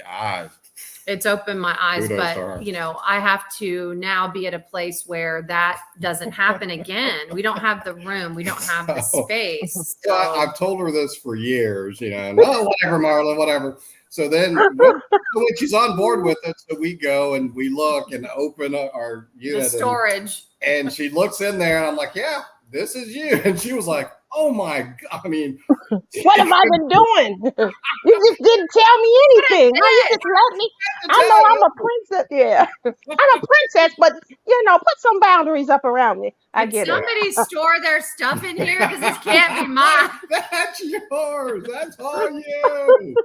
It's opened my eyes, but I have to now be at a place where that doesn't happen again. We don't have the room. We don't have the space. So. I've told her this for years, whatever, Marlin, whatever. So then when she's on board with it, so we go and we look and open our unit. The storage. And she looks in there and I'm like, yeah, this is you. And she was like, Oh my God! I mean, What have I been doing? You just didn't tell me anything. Huh? You just let me. I know I'm a princess. Yeah, I'm a princess, but put some boundaries up around me. I Did get it. somebody store their stuff in here? Because this can't be mine. That's yours. That's all you.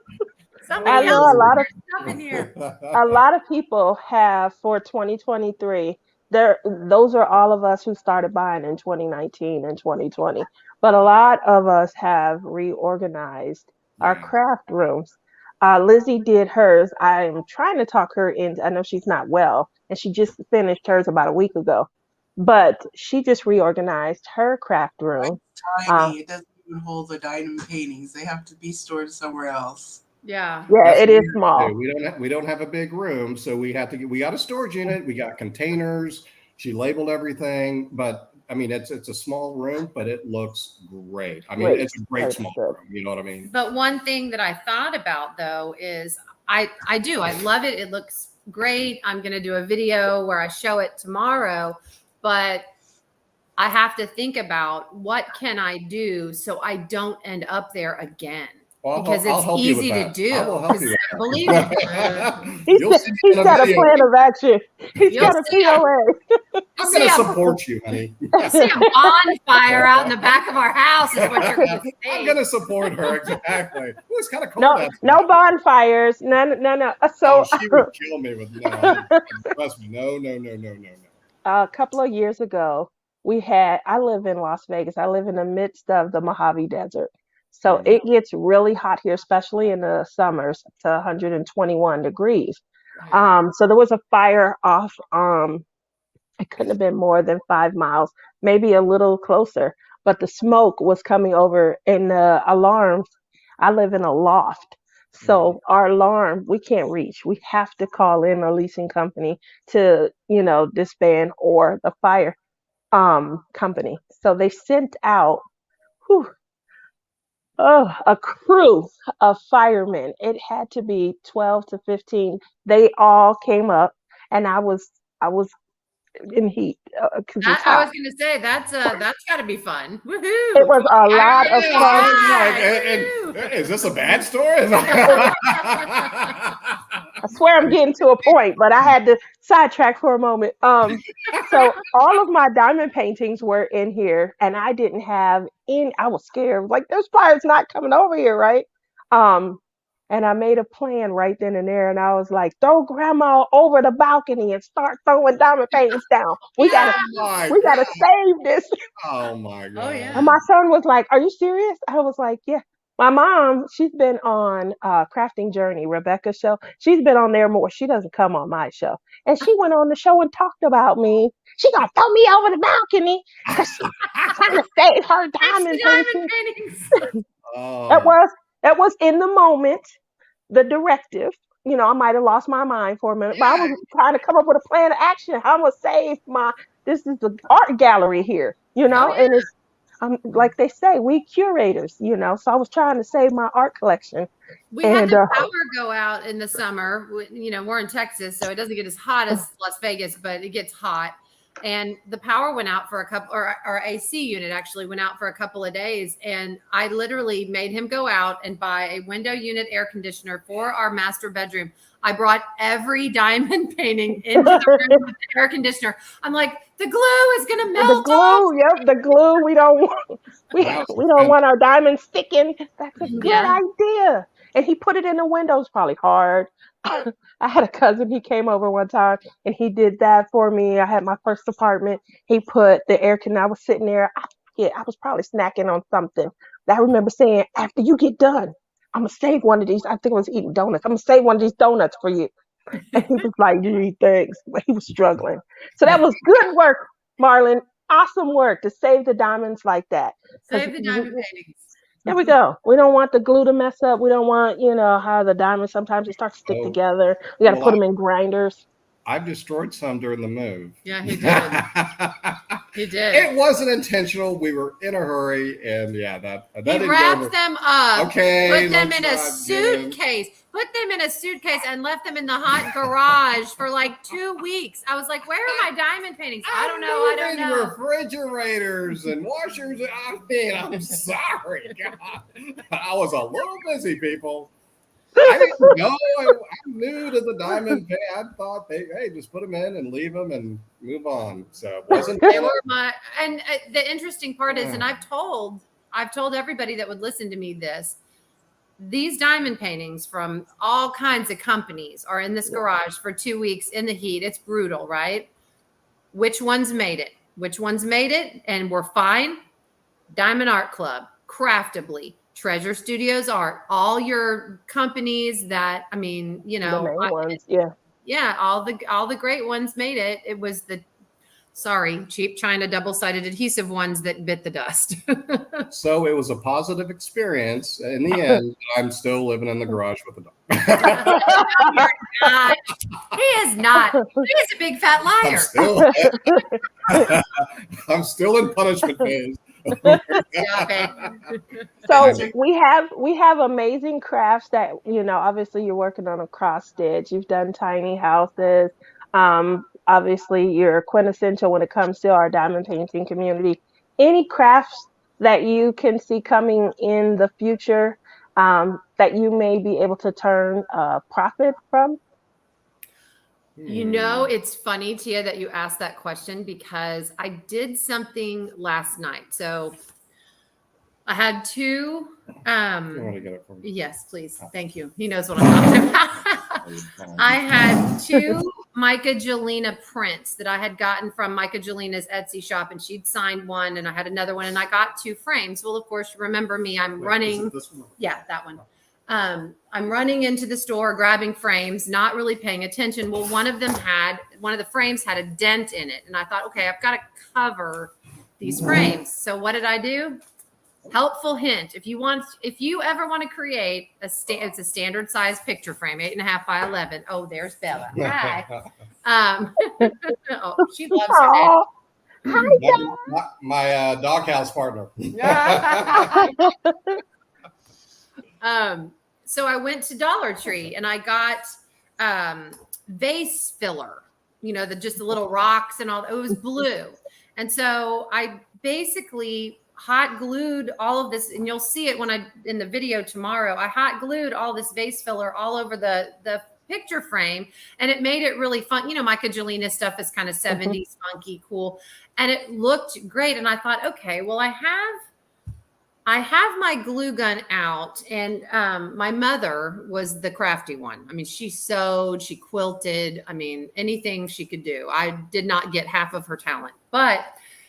I Somebody know else a store lot of their stuff in here. a lot of people have for 2023. Those are all of us who started buying in 2019 and 2020. But a lot of us have reorganized our Yeah. craft rooms. Lizzie did hers. I'm trying to talk her in. I know she's not well, and she just finished hers about a week ago. But she just reorganized her craft room. Mine's Uh, tiny. It doesn't even hold the diamond paintings. They have to be stored somewhere else. Yeah. yeah, That's it what is we have to do. small. We don't have a big room, so we got a storage unit. We got containers. She labeled everything, but I mean it's a small room, but it looks great. I mean Great. it's a great That's small good. room. You know what I mean? But one thing that I thought about though is I love it. It looks great. I'm going to do a video where I show it tomorrow, but I have to think about what can I do so I don't end up there again. Well, Because I'll it's help you with easy to that. do. I will help you with that. Believe me, You'll see me He's in a got a video. plan of action. He's you'll got a see a, POA. you'll I'm see going to a, support you, honey. you'll see a bonfire out in the back of our house is what you're going to I'm see. going to support her exactly. It was kind of cold No, outside. no bonfires. None, no, no. Oh, So she would kill me with no. Trust me. No, no, no, no, no, no. a couple of years ago, I live in Las Vegas. I live in the midst of the Mojave Desert. So Mm. it gets really hot here, especially in the summers to 121 degrees. So there was a fire off. It couldn't have been more than 5 miles, maybe a little closer, but the smoke was coming over and the alarms. I live in a loft. Mm. So our alarm, we can't reach. We have to call in a leasing company to, disband or the fire company. So they sent out whew, a crew of firemen. It had to be 12 to 15. They all came up and I was in heat because it's I hot. was going to say that's got to be fun. It Woohoo! was a lot of Yeah, fun. I was like, Woo! is this a bad story? I swear I'm getting to a point, but I had to sidetrack for a moment. So all of my diamond paintings were in here, and I didn't have any. I was scared. Like, there's fires not coming over here, right? Um, and I made a plan right then and there, and I was like, throw grandma over the balcony and start throwing diamond paintings down. We Yeah. gotta, Oh my we gotta God. save this. Oh my Oh, God. yeah. And my son was like, "Are you serious?" I was like, "Yeah." My mom, she's been on Crafting Journey, Rebecca's show. She's been on there more. She doesn't come on my show. And she went on the show and talked about me. She gonna throw me over the balcony because she's trying to save her It's diamond diamond painting. paintings. That Oh, was that was in the moment, the directive. I might have lost my mind for a minute, but I yeah. was trying to come up with a plan of action. How I'm gonna save my. This is the art gallery here, Oh, yeah. and it's like they say, we curators. So I was trying to save my art collection, We had and the power go out in the summer. We're in Texas, so it doesn't get as hot as Las Vegas, but it gets hot. And the power went out for a couple, or our AC unit actually went out for a couple of days. And I literally made him go out and buy a window unit air conditioner for our master bedroom. I brought every diamond painting into the room with the air conditioner. I'm like, the glue is going to the melt off. glue. Yep, the glue. We don't want. We Wow. we don't want our diamonds sticking. That's a good Yeah. idea. And he put it in the windows. Probably hard. I had a cousin. He came over one time and he did that for me. I had my first apartment. He put the air conditioner. I was sitting there. I was probably snacking on something. I remember saying, "After you get done, I'm gonna save one of these." I think I was eating donuts. I'm gonna save one of these donuts for you. And he was like, "Gee, thanks," but he was struggling. So that was good work, Marlin. Awesome work to save the diamonds like that. Because Save the diamond paintings. there we go. We don't want the glue to mess up. We don't want, how the diamonds sometimes it starts to stick Oh, together. We got to well, put them in grinders. I've destroyed some during the move. Yeah, he did. He did. It wasn't intentional. We were in a hurry, and yeah, that He didn't go wrapped over. them up, Okay, put them let's in a not suitcase, and left them in the hot garage for like 2 weeks. I was like, where are my diamond paintings? I don't know. I don't moving know. refrigerators and washers. I mean, I'm sorry, God. I was a little busy, people. I didn't know. I'm new to the diamond paint. I thought hey, just put them in and leave them and move on. So it wasn't. They were and the interesting part is, and I've told everybody that would listen to me this. These diamond paintings from all kinds of companies are in this garage for 2 weeks in the heat. It's brutal, right? Which ones made it? Which ones made it and were fine? Diamond Art Club, Craftably, Treasure Studios Art, all your companies that, I mean, you know, the main ones, yeah. Yeah, all the great ones made it. It was the cheap China double-sided adhesive ones that bit the dust. So it was a positive experience. In the end, I'm still living in the garage with a dog. No, you're not. He is not. He is a big fat liar. I'm still in punishment phase. Stop it. So we have amazing crafts that, you know, obviously you're working on a cross stitch. You've done tiny houses. Obviously you're quintessential when it comes to our diamond painting community. Any crafts that you can see coming in the future that you may be able to turn a profit from? You know, it's funny, Tia, that you asked that question because I did something last night. So I had two. You want to get it for me? Yes, please. Thank you. He knows what I'm talking about. I had two Micah Jelena prints that I had gotten from Micah Jelena's Etsy shop, and she'd signed one, and I had another one, and I got 2 frames. Well, of course, remember me. I'm running. This one? Yeah, that one. I'm running into the store, grabbing frames, not really paying attention. Well, one of the frames had a dent in it. And I thought, okay, I've got to cover these frames. So what did I do? Helpful hint. If you ever want to create it's a standard size picture frame, 8.5 by 11. Oh, there's Bella. Hi. Oh, she loves her dad. Hi, My doghouse partner. So I went to Dollar Tree and I got vase filler, you know, just the little rocks and all. It was blue. And so I basically hot glued all of this, and you'll see it in the video tomorrow. I hot glued all this vase filler all over the picture frame, and it made it really fun. You know, Micah Jelena stuff is kind of 70s funky, cool. And it looked great. And I thought, okay, well, I have my glue gun out, and my mother was the crafty one. I mean, she sewed, she quilted. I mean, anything she could do. I did not get half of her talent, but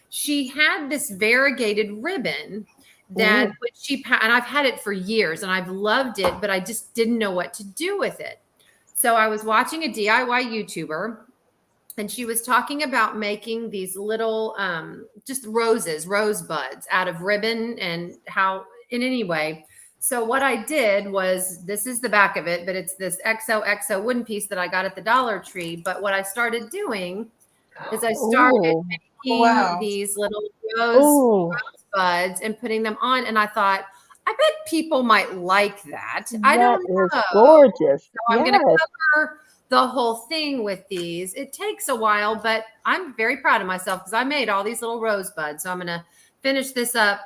she had this variegated ribbon that and I've had it for years and I've loved it, but I just didn't know what to do with it. So I was watching a DIY YouTuber, and she was talking about making these little, just rosebuds out of ribbon, and how in any way. So what I did was, this is the back of it, but it's this XOXO wooden piece that I got at the Dollar Tree. But what I started doing is I started making these little rosebuds and putting them on. And I thought, I bet people might like that. I don't know. That is gorgeous. So I'm going to cover the whole thing with these. It takes a while, but I'm very proud of myself because I made all these little rosebuds. So I'm going to finish this up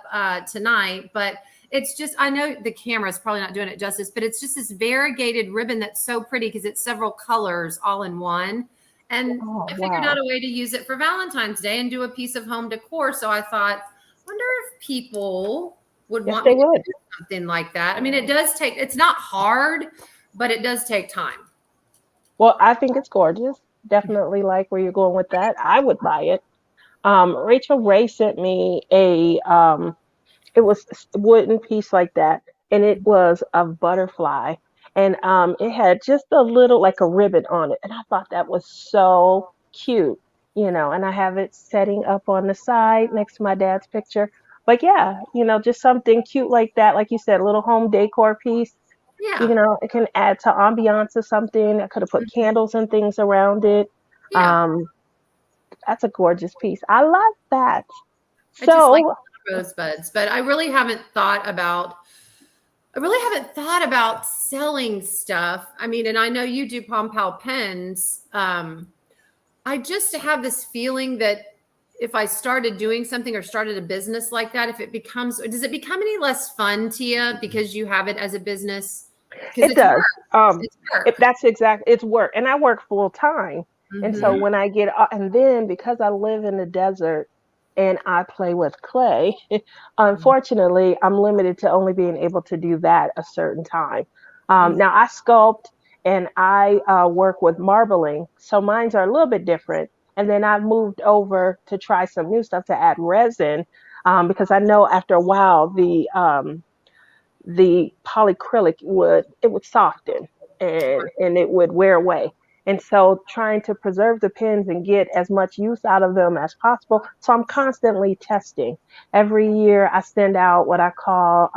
tonight. But it's just, I know the camera is probably not doing it justice, but it's just this variegated ribbon that's so pretty because it's several colors all in one. And I figured out a way to use it for Valentine's Day and do a piece of home decor. So I thought, wonder if people would want me to do something like that. I mean, it's not hard, but it does take time. Well, I think it's gorgeous. Definitely like where you're going with that. I would buy it. Rachel Ray sent me it was a wooden piece like that, and it was a butterfly, and it had just a little, like a ribbon on it, and I thought that was so cute, you know. And I have it setting up on the side next to my dad's picture. But yeah, you know, just something cute like that, like you said, a little home decor piece. Yeah. You know, it can add to ambiance or something. I could have put candles and things around it. Yeah. That's a gorgeous piece. I love that. I just like So rosebuds, but I really haven't thought about selling stuff. I mean, and I know you do Pom Pal pens. I just have this feeling that if I started doing something or started a business like that, does it become any less fun, Tia, because you have it as a business? Because it it's does. work. It's work. That's exactly, it's work, and I work full time. And so Mm-hmm. when I get, and then because I live in the desert and I play with clay, unfortunately, I'm limited to only being able to do that a certain time. Now I sculpt and I work with marbling, so mine's are a little bit different. And then I've moved over to try some new stuff to add resin, because I know after a while the polyacrylic would soften and it would wear away. And so trying to preserve the pens and get as much use out of them as possible. So I'm constantly testing. Every year I send out what I call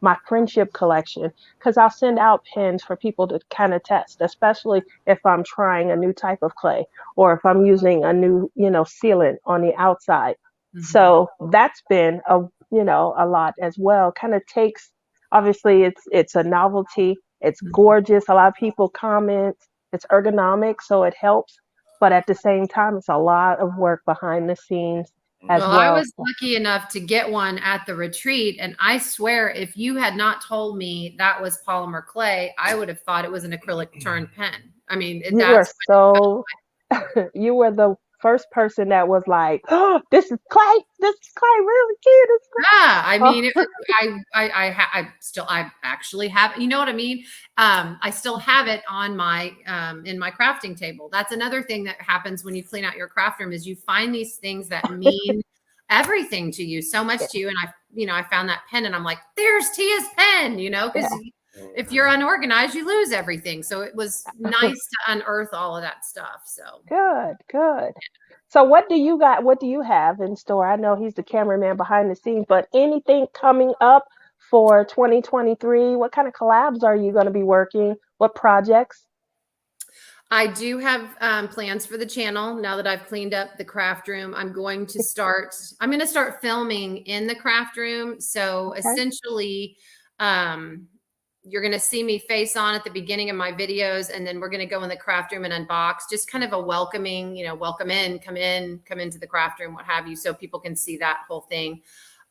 my friendship collection, because I'll send out pens for people to kind of test, especially if I'm trying a new type of clay or if I'm using a new, sealant on the outside. Mm-hmm. So that's been a lot as well. Kind of takes, obviously it's a novelty. It's gorgeous. A lot of people comment. It's ergonomic, so it helps. But at the same time, it's a lot of work behind the scenes as Well, I well. was lucky enough to get one at the retreat. And I swear, if you had not told me that was polymer clay, I would have thought it was an acrylic turned pen. I mean, You were that's so you were the first person that was like, "Oh, this is clay. This is clay. Really cute. It's yeah. I clay." mean, it was, I actually have, you know what I mean? I still have it on my, in my crafting table. That's another thing that happens when you clean out your craft room is you find these things that mean everything to you, so much to you. And I found that pen and I'm like, there's Tia's pen, because Yeah. if you're unorganized, you lose everything. So it was nice to unearth all of that stuff. So Good, good. So what do you got? What do you have in store? I know he's the cameraman behind the scenes, but anything coming up for 2023? What kind of collabs are you going to be working? What projects? I do have plans for the channel now that I've cleaned up the craft room. I'm going to start filming in the craft room. So Okay. essentially, you're going to see me face on at the beginning of my videos, and then we're going to go in the craft room and unbox, just kind of a welcoming, welcome in, come into the craft room, what have you, so people can see that whole thing.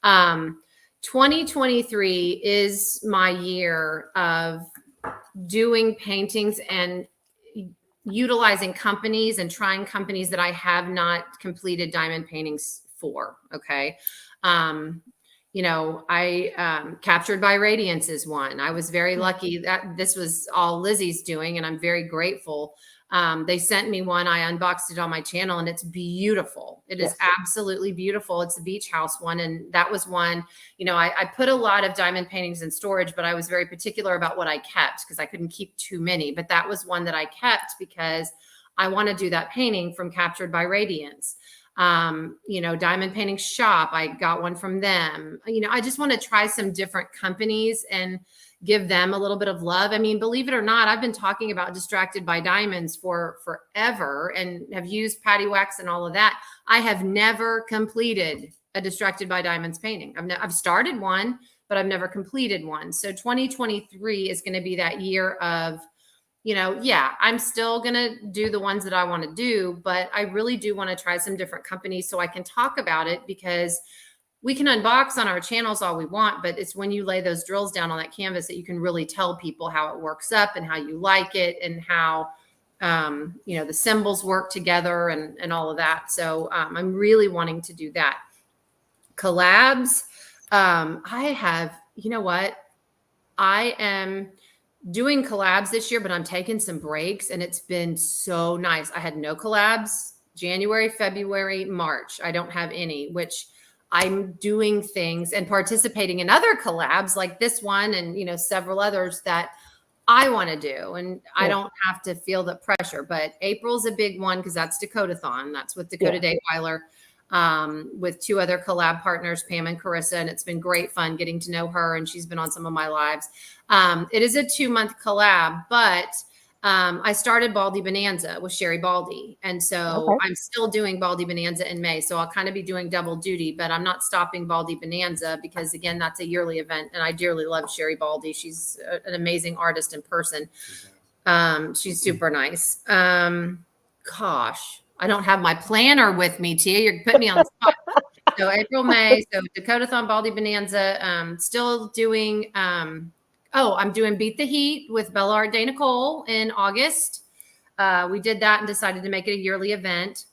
2023 is my year of doing paintings and utilizing companies and trying companies that I have not completed diamond paintings for. Okay. I Captured by Radiance is one. I was very lucky that this was all Lizzie's doing, and I'm very grateful. They sent me one. I unboxed it on my channel, and it's beautiful. It is Yes. absolutely beautiful. It's a beach house one, and that was one. I put a lot of diamond paintings in storage, but I was very particular about what I kept because I couldn't keep too many. But that was one that I kept because I want to do that painting from Captured by Radiance. Diamond Painting Shop, I got one from them. I just want to try some different companies and give them a little bit of love. I mean, believe it or not, I've been talking about Distracted by Diamonds for forever and have used Patty Wax and all of that. I have never completed a Distracted by Diamonds painting. I've started one, but I've never completed one. So 2023 is going to be that year of, I'm still going to do the ones that I want to do, but I really do want to try some different companies so I can talk about it, because we can unbox on our channels all we want, but it's when you lay those drills down on that canvas that you can really tell people how it works up and how you like it and how, the symbols work together and all of that. So I'm really wanting to do that. Collabs. I have, I am doing collabs this year, but I'm taking some breaks and it's been so nice. I had no collabs January, February, March. I don't have any, which I'm doing things and participating in other collabs like this one and, several others that I want to do. And I don't have to feel the pressure, but April's a big one because that's Dakota-thon. That's with Dakota Dayweiler. With two other collab partners, Pam and Carissa, and it's been great fun getting to know her, and she's been on some of my lives. It is a 2-month collab, but I started Baldy Bonanza with Sherry Baldy. And so Okay. I'm still doing Baldy Bonanza in May. So I'll kind of be doing double duty, but I'm not stopping Baldy Bonanza because, again, that's a yearly event. And I dearly love Sherry Baldy. She's an amazing artist in person. She's super nice. Gosh, I don't have my planner with me, Tia. You're putting me on the spot. So April, May. So Dakotathon, Baldy Bonanza. Still doing. I'm doing Beat the Heat with Bella Art Day Nicole in August. We did that and decided to make it a yearly event.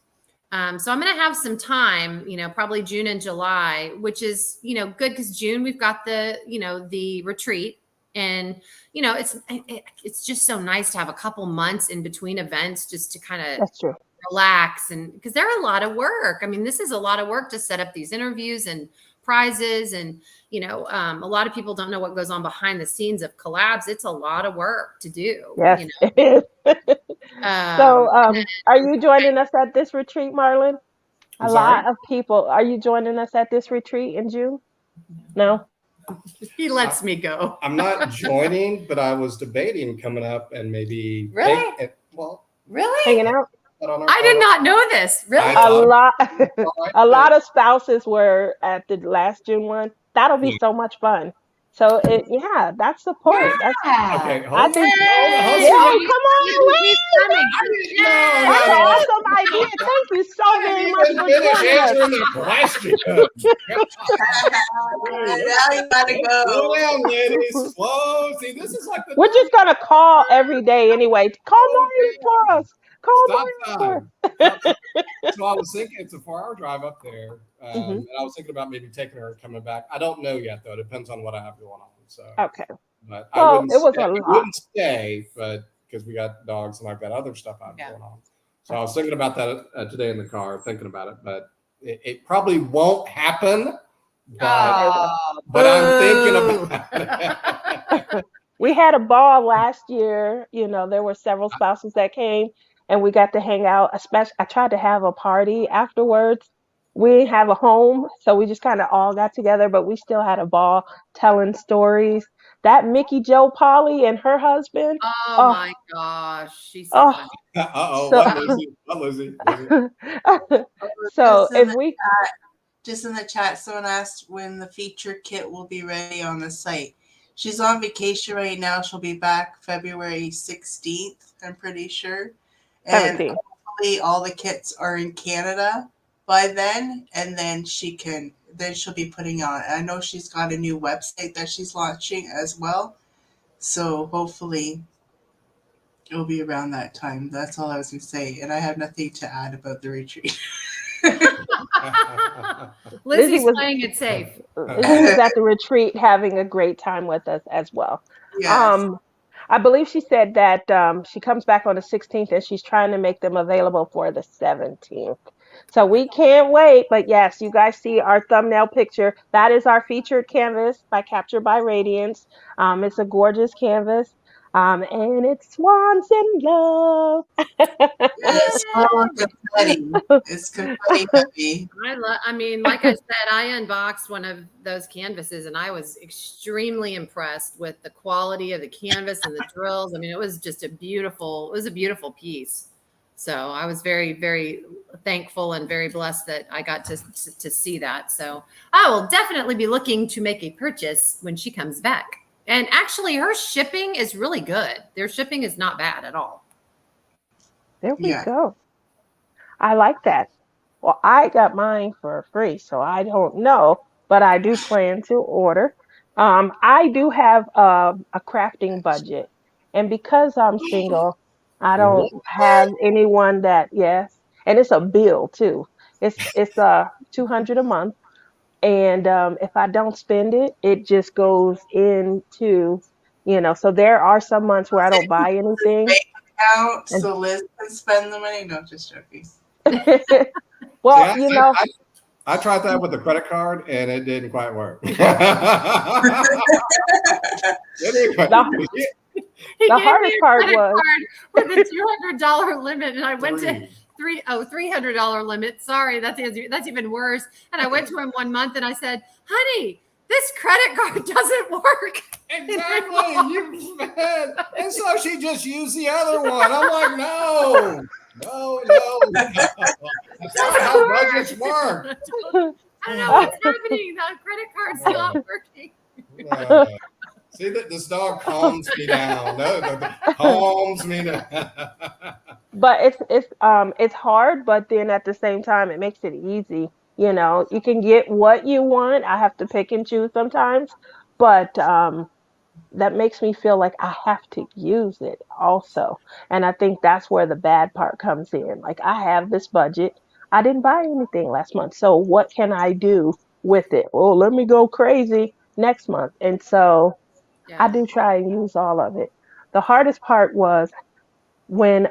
So I'm going to have some time, probably June and July, which is, good because June we've got the retreat. And, it's just so nice to have a couple months in between events just to kind of That's true. relax. And because they're a lot of work. I mean, this is a lot of work to set up these interviews and prizes. And, a lot of people don't know what goes on behind the scenes of collabs. It's a lot of work to do. Yes, it is. So, are you joining us at this retreat, Marlin? I'm sorry? Lot of people. Are you joining us at this retreat in June? No? He lets me go. I'm not joining, but I was debating coming up and maybe Really? Really? Hanging out? I did not know this. Really? A lot of spouses were at the last June one. That'll be so much fun. So that's the point. Okay, I think. Yay! Come on, He's Liz. coming. That's an awesome idea. Thank you so very much for joining us. answering the question. Now you gotta go. Slow down, ladies. Slow. See, this is like the We're just gonna call every day anyway. Call Maureen for us. Call stop Maureen for time. us. So I was thinking it's a 4-hour drive up there. And I was thinking about maybe taking her and coming back. I don't know yet, though. It depends on what I have going on. So, Okay. but Well, it was a I lot. wouldn't stay, but because we got dogs and I've got other stuff I have going on. So I was thinking about that today in the car, thinking about it, but it probably won't happen. But I'm thinking about it. We had a ball last year. There were several spouses that came and we got to hang out. Especially, I tried to have a party afterwards. We didn't have a home, so we just kind of all got together, but we still had a ball telling stories. That Mickey Jo Polly and her husband. Oh my gosh. She's so funny. What, Lizzie? So if we Just in the chat, someone asked when the feature kit will be ready on the site. She's on vacation right now. She'll be back February 16th, I'm pretty sure. And 17th. hopefully all the kits are in Canada by then, and then she'll be putting on. I know she's got a new website that she's launching as well. So hopefully it'll be around that time. That's all I was going to say. And I have nothing to add about the retreat. Lizzie's playing it safe. Lizzie was at the retreat having a great time with us as well. Yes. I believe she said that she comes back on the 16th and she's trying to make them available for the 17th. So we can't wait. But yes, you guys see our thumbnail picture. That is our featured canvas by Captured by Radiance. It's a gorgeous canvas. And it's Swans in Love. Yes, it's confetti heavy. Like I said, I unboxed one of those canvases and I was extremely impressed with the quality of the canvas and the drills. I mean, it was just a beautiful piece. So I was very, very thankful and very blessed that I got to see that. So I will definitely be looking to make a purchase when she comes back. And actually, her shipping is really good. Their shipping is not bad at all. There we go. I like that. Well, I got mine for free, so I don't know, but I do plan to order. I do have a crafting budget, and because I'm single, I don't have anyone that and it's a bill too. It's $200 a month. And if I don't spend it, it just goes into, so there are some months where I don't buy anything. So Liz can spend the money. No, just joking. Well, I tried that with a credit card and it didn't quite work. The hardest part was with a $200 limit, and I went to $300 limit. Sorry, that's even worse. And I went to him one month and I said, honey, this credit card doesn't work. Exactly. And so she just used the other one. I'm like, no. That's not how budgets work. I don't know what's happening. The credit card's not working. See that this dog calms me down. Calms me down. But it's hard, but then at the same time it makes it easy. You know, you can get what you want. I have to pick and choose sometimes, but that makes me feel like I have to use it also. And I think that's where the bad part comes in. Like, I have this budget. I didn't buy anything last month. So what can I do with it? Well, let me go crazy next month. And so I do try and use all of it. The hardest part was when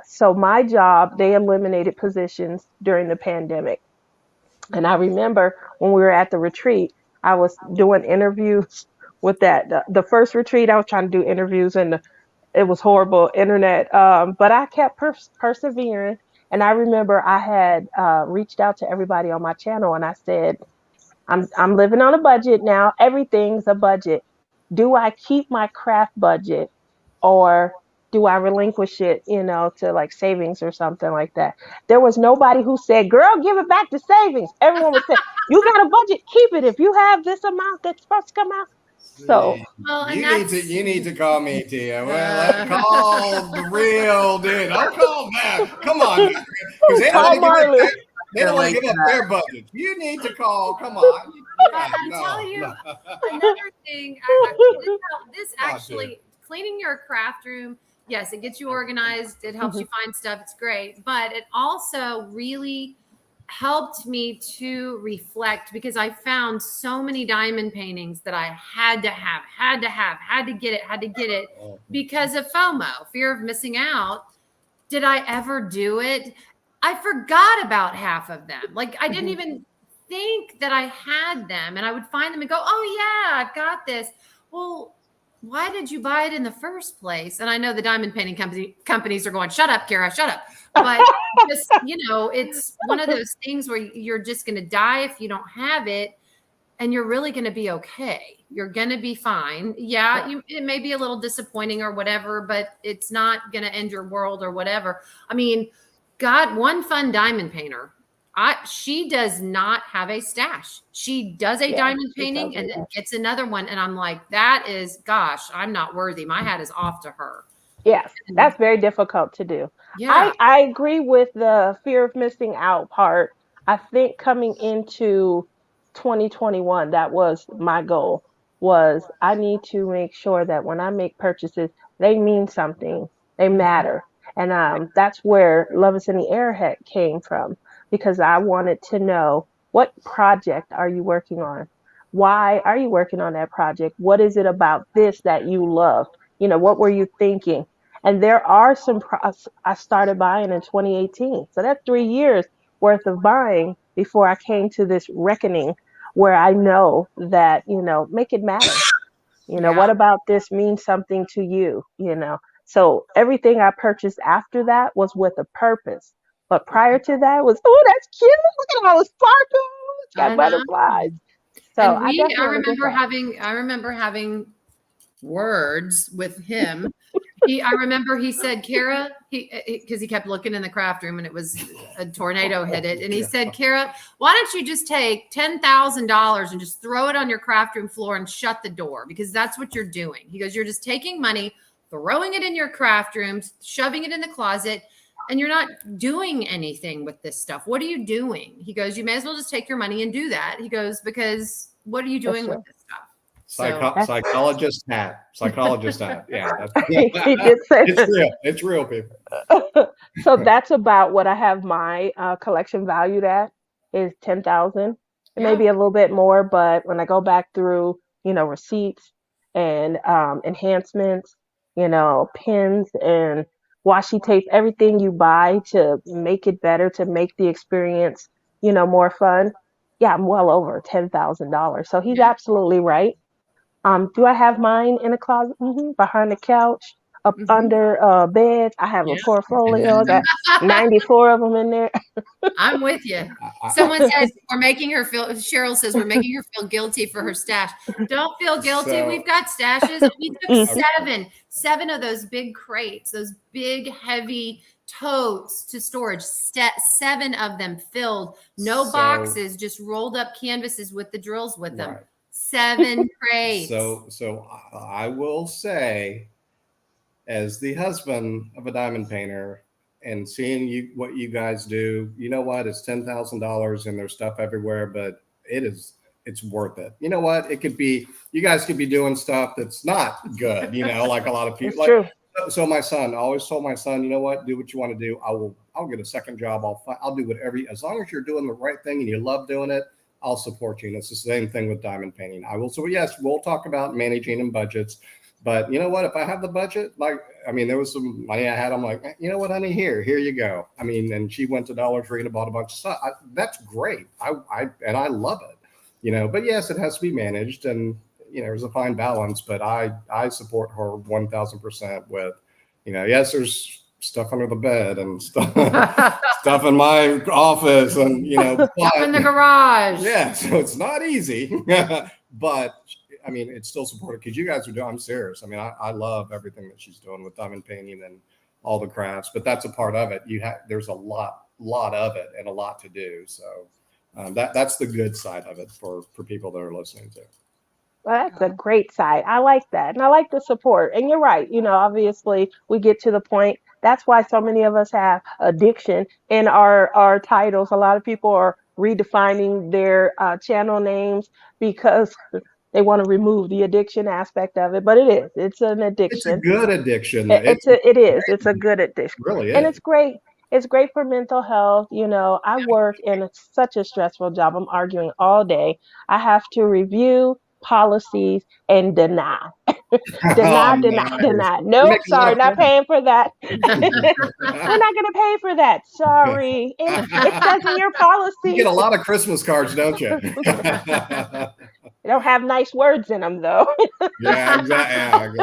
so my job, they eliminated positions during the pandemic. And I remember when we were at the retreat, I was doing interviews with that. The first retreat, I was trying to do interviews, and it was horrible internet. But I kept persevering. And I remember I had reached out to everybody on my channel, and I said, I'm living on a budget now. Everything's a budget. Do I keep my craft budget, or do I relinquish it, to like savings or something like that? There was nobody who said, girl, give it back to savings. Everyone would say, you got a budget, keep it. If you have this amount that's supposed to come out. So you need to call me, Tia. Well, call the real dude. Don't call that. Come on, because they don't Marlin. They don't want to give up their budget. You need to call. Come on. I'm telling you, another thing. This actually, cleaning your craft room, yes, it gets you organized. It helps you find stuff. It's great. But it also really helped me to reflect, because I found so many diamond paintings that I had to get it because of FOMO, fear of missing out. Did I ever do it? I forgot about half of them. Like, I didn't even think that I had them, and I would find them and go, oh yeah, I've got this. Well, why did you buy it in the first place? And I know the diamond painting companies are going, shut up, Carra, shut up. But just, it's one of those things where you're just going to die if you don't have it, and you're really going to be okay. You're going to be fine. Yeah, it may be a little disappointing or whatever, but it's not going to end your world or whatever. I mean, got one fun diamond painter. She does not have a stash. She does a diamond painting and then gets another one. And I'm like, that is, gosh, I'm not worthy. My hat is off to her. Yes, that's very difficult to do. Yeah. I agree with the fear of missing out part. I think coming into 2021, that was my goal, was I need to make sure that when I make purchases, they mean something, they matter. And that's where Love is in the Air came from, because I wanted to know, what project are you working on? Why are you working on that project? What is it about this that you love? What were you thinking? And there are some, I started buying in 2018. So that's 3 years worth of buying before I came to this reckoning where I know that, make it matter. What about this means something to you, So everything I purchased after that was with a purpose. But prior to that was, oh, that's cute. Look at all the sparkles. It's got butterflies. So I remember having words with him. I remember he said, Carra, because he kept looking in the craft room and it was a tornado hit it. And he said, Carra, why don't you just take $10,000 and just throw it on your craft room floor and shut the door? Because that's what you're doing. He goes, you're just taking money, throwing it in your craft rooms, shoving it in the closet, and you're not doing anything with this stuff. What are you doing? He goes, you may as well just take your money and do that. He goes, because what are you doing with this stuff? Psychologist hat. Yeah, he did say it's real. It's real, people. So that's about what I have my collection valued at, is 10,000. It may be a little bit more, but when I go back through, receipts and enhancements, pins and washi tape, everything you buy to make it better, to make the experience, more fun. Yeah, I'm well over $10,000. So he's absolutely right. Do I have mine in a closet? Behind the couch. up under beds. I have a Yeah. portfolio. I got 94 of them in there. I'm with you. I- Someone says we're making her feel. Cheryl says we're making her feel guilty for her stash. Don't feel guilty. So- We've got stashes. We took seven of those big crates, those big heavy totes to storage. Seven of them filled. No So- boxes, just rolled up canvases with the drills with them. Right. 7 crates. So I will say, as the husband of a diamond painter and seeing what you guys do, you know what? It's $10,000 and there's stuff everywhere, but it's worth it. You know what? It could be, you guys could be doing stuff that's not good, like a lot of people. It's true. So my son, I always told my son, you know what? Do what you want to do. I'll get a second job. I'll do whatever, as long as you're doing the right thing and you love doing it, I'll support you. And it's the same thing with diamond painting. I will. So yes, we'll talk about managing and budgets. But you know what? If I have the budget, there was some money I had. I'm like, you know what, honey, here you go. And she went to Dollar Tree and bought a bunch of stuff. That's great. I love it. But yes, it has to be managed, and there's a fine balance. But I support her 1,000% with, yes, there's stuff under the bed and stuff stuff in my office and Stuff in the garage. Yeah, so it's not easy. But it's still supported because you guys are doing, I'm serious. I love everything that she's doing with diamond painting and all the crafts, but that's a part of it. There's a lot of it and a lot to do. So that's the good side of it for people that are listening to. Well, that's a great side. I like that. And I like the support. And you're right. Obviously we get to the point. That's why so many of us have addiction in our titles. A lot of people are redefining their channel names because they want to remove the addiction aspect of it. But it's an addiction. It's a good addiction. It is. It's a good addiction. It really is. And it's great. It's great for mental health. I work in such a stressful job. I'm arguing all day. I have to review policies and deny. Deny. Nope, sorry, not paying for that. We're not going to pay for that. Sorry. It says in your policy. You get a lot of Christmas cards, don't you? They don't have nice words in them, though. Yeah, exactly.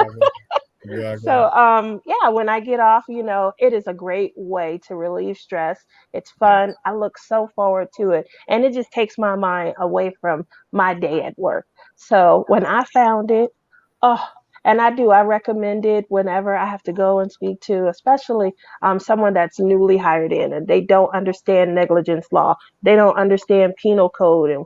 So, when I get off, it is a great way to relieve stress. It's fun. Yes. I look so forward to it. And it just takes my mind away from my day at work. So when I found it, and I recommend it whenever I have to go and speak to, especially someone that's newly hired in and they don't understand negligence law. They don't understand penal code and,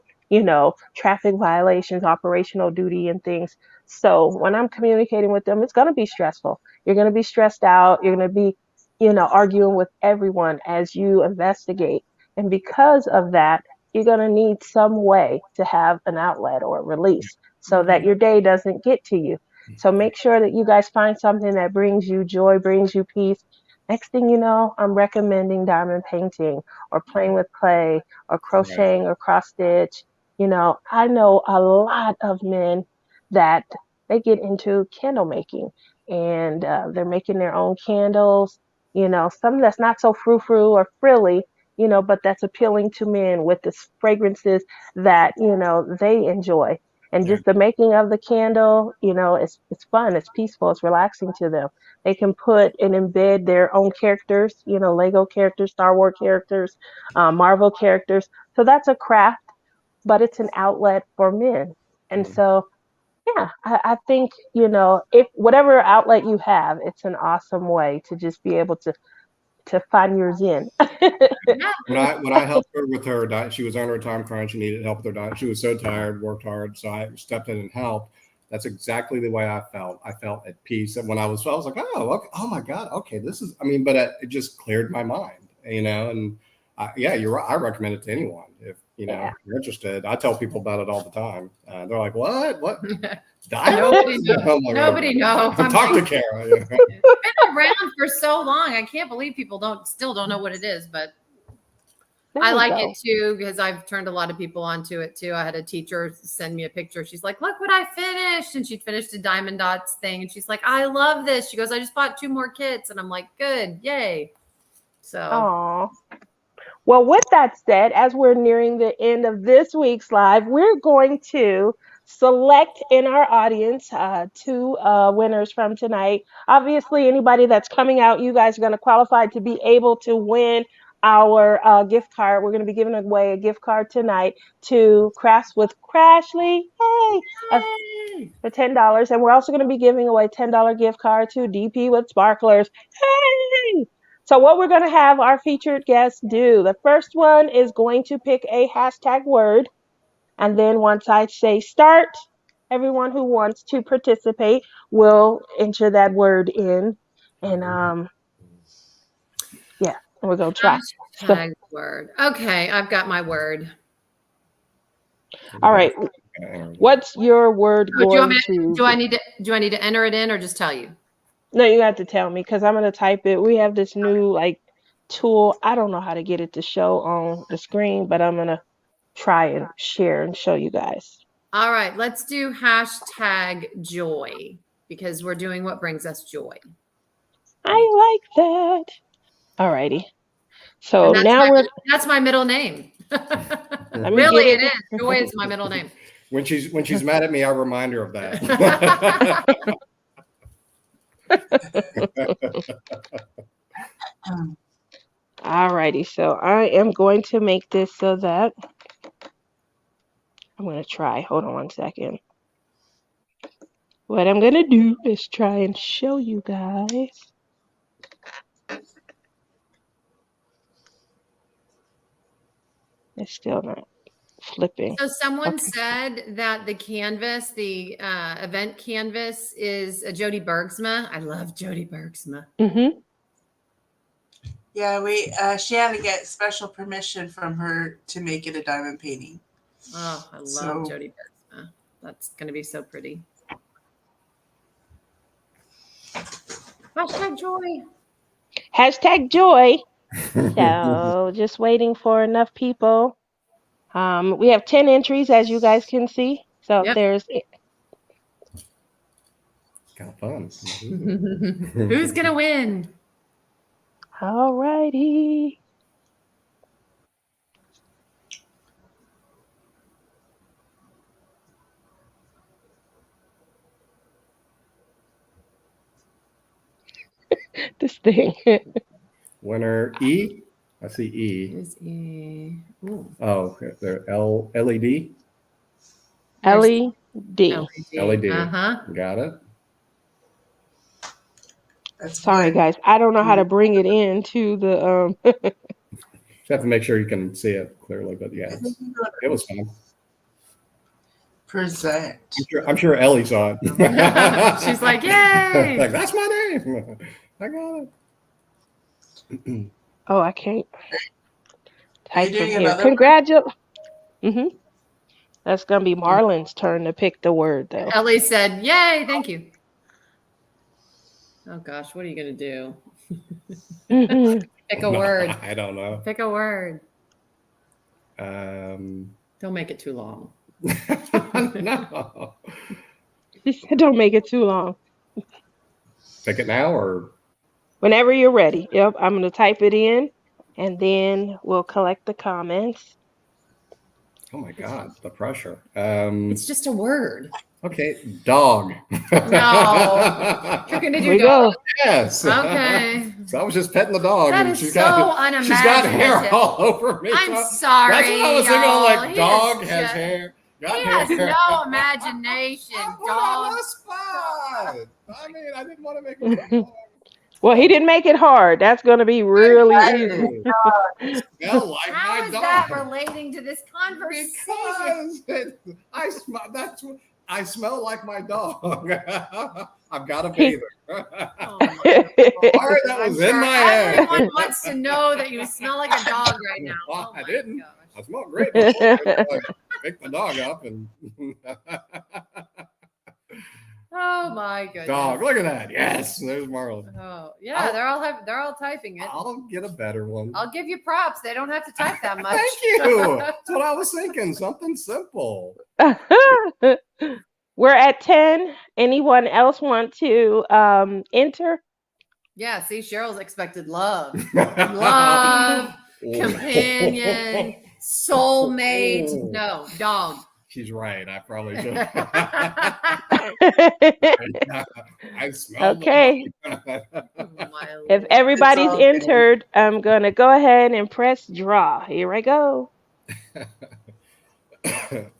traffic violations, operational duty and things. So when I'm communicating with them, it's going to be stressful. You're going to be stressed out. You're going to be, arguing with everyone as you investigate. And because of that, you're going to need some way to have an outlet or a release so that your day doesn't get to you. So make sure that you guys find something that brings you joy, brings you peace. Next thing you know, I'm recommending diamond painting or playing with clay or crocheting or cross stitch. I know a lot of men that they get into candle making and they're making their own candles, some that's not so frou-frou or frilly, but that's appealing to men with the fragrances that, they enjoy. And just the making of the candle, it's fun, it's peaceful, it's relaxing to them. They can put and embed their own characters, Lego characters, Star Wars characters, Marvel characters. So that's a craft, but it's an outlet for men. And so, I think, if whatever outlet you have, it's an awesome way to just be able to find yours in. When I helped her with her diet, she was on her time crunch. She needed help with her diet. She was so tired, worked hard. So I stepped in and helped. That's exactly the way I felt. I felt at peace. And when I was like, oh my God, okay, this is, but it just cleared my mind, and you're right. I recommend it to anyone. If, you're interested. I tell people about it all the time. They're like, what? Nobody knows. Nobody knows. Talk to Carra. It's been around for so long. I can't believe people still don't know what it is, but I like it too because I've turned a lot of people onto it too. I had a teacher send me a picture. She's like, look what I finished. And she'd finished a diamond dots thing. And she's like, I love this. She goes, I just bought 2 more kits. And I'm like, good. Yay. So. Aww. Well, with that said, as we're nearing the end of this week's live, we're going to select in our audience two winners from tonight. Obviously, anybody that's coming out, you guys are going to qualify to be able to win our gift card. We're going to be giving away a gift card tonight to Crafts with Crashly. Hey! Yay! For $10. And we're also going to be giving away $10 gift card to DP with Sparklers. Hey! So what we're going to have our featured guests do, the first one is going to pick a hashtag word. And then once I say start, everyone who wants to participate will enter that word in. And yeah, we're going to try. So, Hashtag word. Okay, I've got my word. all right. What's your word Oh, going to do I need to enter it in or just tell you? No, you have to tell me because I'm going to type it. We have this new like tool. I don't know how to get it to show on the screen, but I'm going to try and share and show you guys. All right, let's do hashtag joy because we're doing what brings us joy. I like that. All righty. So now that's my middle name. Really, it is. Joy is my middle name. When she's mad at me, I remind her of that. All righty. So I am going to make this so that I'm going to try. Hold on one second. What I'm going to do is try and show you guys. It's still not flipping. So someone said that the canvas, the event canvas, is a Jody Bergsma. I love Jody Bergsma. Mm-hmm. Yeah, she had to get special permission from her to make it a diamond painting. Oh, I love Jody Bergsma. That's going to be so pretty. Hashtag joy. Hashtag joy. So just waiting for enough people. We have 10 entries, as you guys can see. So there's kind of fun. Who's gonna win? All righty. This thing. Winner E. I see E. Who's E? Ooh. Oh, they're LED. LED. LED. Uh-huh. Got it. Sorry, guys. I don't know how to bring it into the. You have to make sure you can see it clearly, but yeah, it was fun. Present. I'm sure Ellie saw it. She's like, yay! Like, that's my name. I got it. Oh, I can't type from here. Congratulations. Mm-hmm. That's gonna be Marlin's turn to pick the word, though. Ellie said, "Yay, thank you." Oh gosh, what are you gonna do? Pick a word. I don't know. Pick a word. Don't make it too long. No. Don't make it too long. Pick it now or whenever you're ready. Yep, I'm gonna type it in, and then we'll collect the comments. Oh my God, the pressure. It's just a word. Okay, dog. No. You're gonna do dog? Yes. Okay. So I was just petting the dog. That and is she's so got, she's got hair all over me. I'm sorry. That's what I was thinking. I'm like, dog has just, hair. He has no imagination, dog. dog. I mean, I didn't want to make it. Well, he didn't make it hard. That's going to be really easy. How is that relating to this conversation? Because I smell like my dog. I've got a bather. That was in my head. Everyone wants to know that you smell like a dog right now. Well, oh I didn't. Gosh. I smell great. I picked the dog up and. Oh my goodness. Dog, look at that. Yes, there's Marlin. Oh yeah, they're all typing it. I'll get a better one. I'll give you props. They don't have to type that much. Thank you. That's what I was thinking. Something simple. We're at 10. Anyone else want to enter? Yeah, see, Cheryl's expected love. Love, companion, soulmate. No, dog. she's right. I probably should. I smell Okay. My If Lord. everybody's all good. entered, I'm going to go ahead and press draw. Here I go. At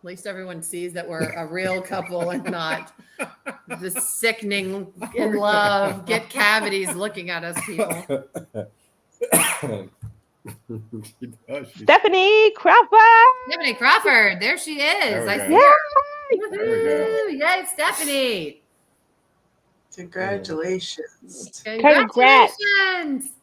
least everyone sees that we're a real couple and not the sickening in love, get cavities looking at us people. Stephanie Crawford. Stephanie Crawford, there she is. There we I go. see her. There we go. Woohoo! Yay, Stephanie. Congratulations. Congrats. Congratulations.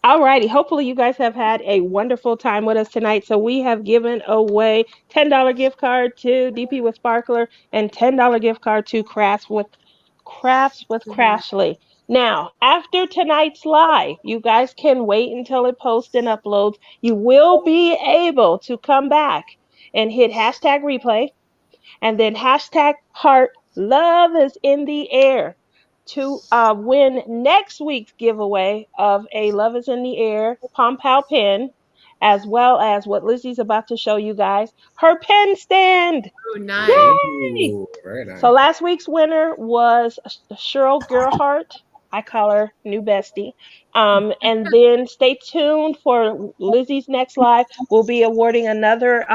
All righty. Hopefully you guys have had a wonderful time with us tonight. So we have given away $10 gift card to DP with Sparkler and $10 gift card to Crafts with Crashly. Now, after tonight's live, you guys can wait until it posts and uploads. You will be able to come back and hit hashtag replay and then hashtag heart love is in the air to win next week's giveaway of a Love is in the Air Pom Pow pen, as well as what Lizzie's about to show you guys, her pen stand. Oh, nice. Yay! Ooh, very nice. So last week's winner was Cheryl Gerhardt. I call her new bestie. And then stay tuned for Lizzie's next live. We'll be awarding another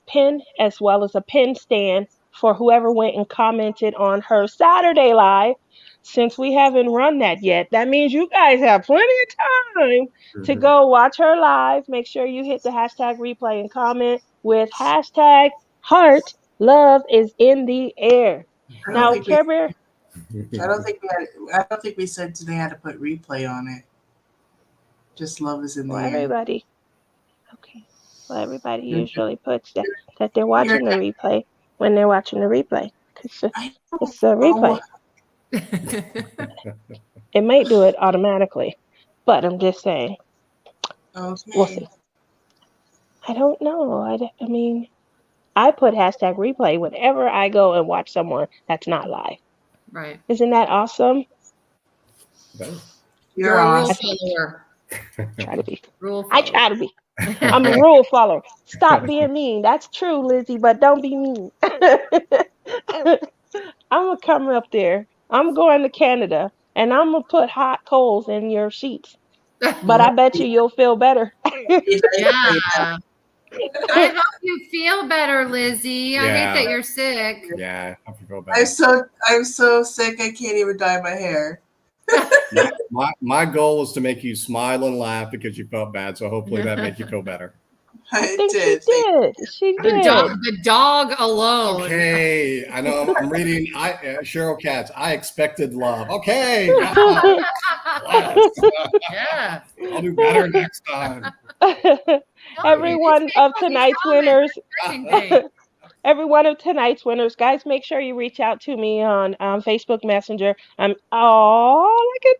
pin as well as a pin stand for whoever went and commented on her Saturday live. Since we haven't run that yet, that means you guys have plenty of time to go watch her live. Make sure you hit the hashtag replay and comment with hashtag heart love is in the air. I Now, don't think Care Bear, I don't think we said today had to put replay on it. Just love is in the well, air. everybody. Okay. Well, everybody usually puts that they're watching the replay when they're watching the replay. It's a replay. It might do it automatically, but I'm just saying. Okay. We'll see. I don't know. I mean, I put hashtag replay whenever I go and watch someone that's not live. Right. Isn't that awesome? You're a rule awesome. follower. Try to be. Rule I follower. try to be. I'm a rule follower. Stop being mean. That's true, Lizzie, but don't be mean. I'm going to come up there. I'm going to Canada, and I'm going to put hot coals in your sheets. But I bet you'll feel better. Yeah. I hope you feel better, Lizzie. I Yeah. hate that you're sick. Yeah, I feel better. I'm so sick I can't even dye my hair. My goal was to make you smile and laugh because you felt bad. So hopefully that made you feel better. I think did. she did. She did. The dog alone. Okay, I know. I'm reading. Cheryl Katz. I expected love. Okay. Yeah. I'll do better next time. Every one of tonight's winners. Every one of tonight's winners, guys, make sure you reach out to me on Facebook Messenger. Oh, look at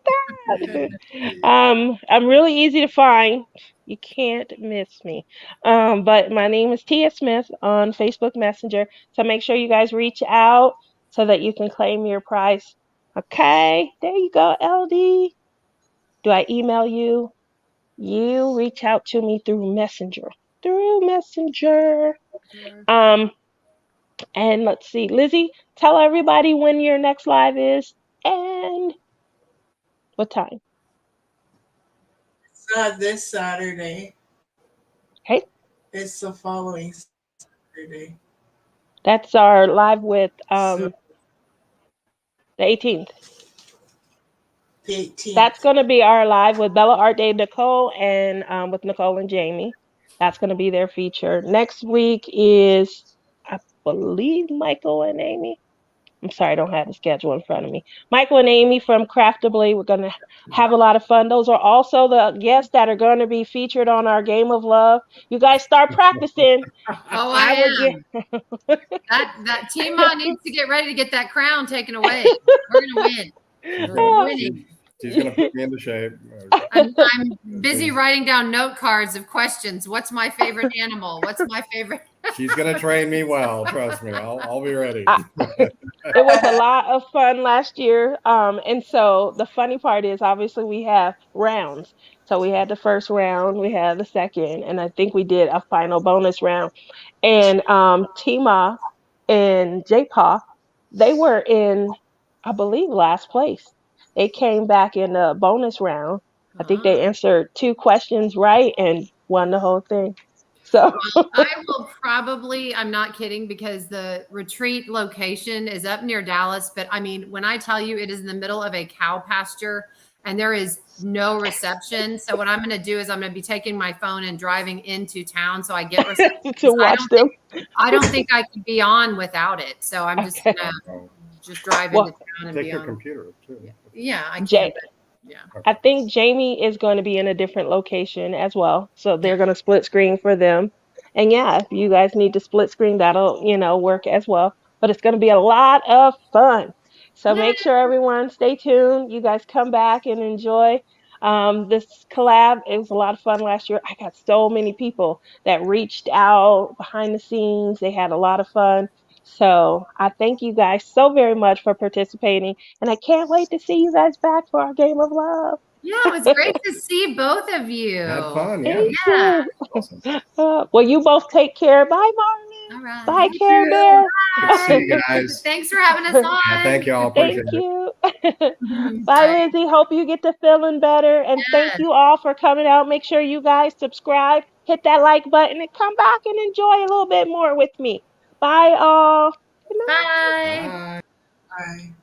that. I'm really easy to find. You can't miss me. But my name is Tia Smith on Facebook Messenger. So make sure you guys reach out so that you can claim your prize. Okay, there you go, LD. Do I email you? You reach out to me through Messenger. And let's see, Lizzie, tell everybody when your next live is and what time. It's not this Saturday. Okay. It's the following Saturday. That's our live with the 18th. The 18th. That's going to be our live with Bella Art Day Nicole and with Nicole and Jamie. That's going to be their feature. Next week is, I believe, Michael and Amy. I'm sorry, I don't have the schedule in front of me. Michael and Amy from Craftably. We're going to have a lot of fun. Those are also the guests that are going to be featured on our Game of Love. You guys start practicing. Oh, I am. That Tima needs to get ready to get that crown taken away. We're going to win. We're winning. She's going to put me into shape. I'm busy writing down note cards of questions. What's my favorite animal? What's my favorite? She's going to train me well. Trust me. I'll be ready. It was a lot of fun last year. And so the funny part is obviously we have rounds. So we had the first round, we had the second, and I think we did a final bonus round. And Tima and J-Paw, they were in, I believe, last place. They came back in the bonus round. I think they answered 2 questions right and won the whole thing. So I will probably, I'm not kidding, because the retreat location is up near Dallas. But I mean, when I tell you it is in the middle of a cow pasture and there is no reception. So what I'm going to do is I'm going to be taking my phone and driving into town so I get reception. to watch them. I don't think I could be on without it. So I'm just Okay. going to just drive Well, into town and Take be your on. computer too. Yeah, I Jay, can. But yeah. I think Jamie is going to be in a different location as well. So they're going to split screen for them. And yeah, if you guys need to split screen, that'll, work as well. But it's going to be a lot of fun. So Yeah. make sure everyone stay tuned. You guys come back and enjoy this collab. It was a lot of fun last year. I got so many people that reached out behind the scenes. They had a lot of fun. So I thank you guys so very much for participating. And I can't wait to see you guys back for our game of love. Yeah, it was great to see both of you. Had fun, yeah. Thank Yeah. you. Awesome. Well, you both take care. Bye, Marlin. All right. Bye, You Care too. Bear. Good to see you guys. Thanks for having us on. Yeah, thank you all. Appreciate Thank it. you. Bye, Bye. Lizzie. Hope you get to feeling better. And thank Yes. you all for coming out. Make sure you guys subscribe, hit that like button, and come back and enjoy a little bit more with me. Bye, all. Good night. Bye. Bye. Bye.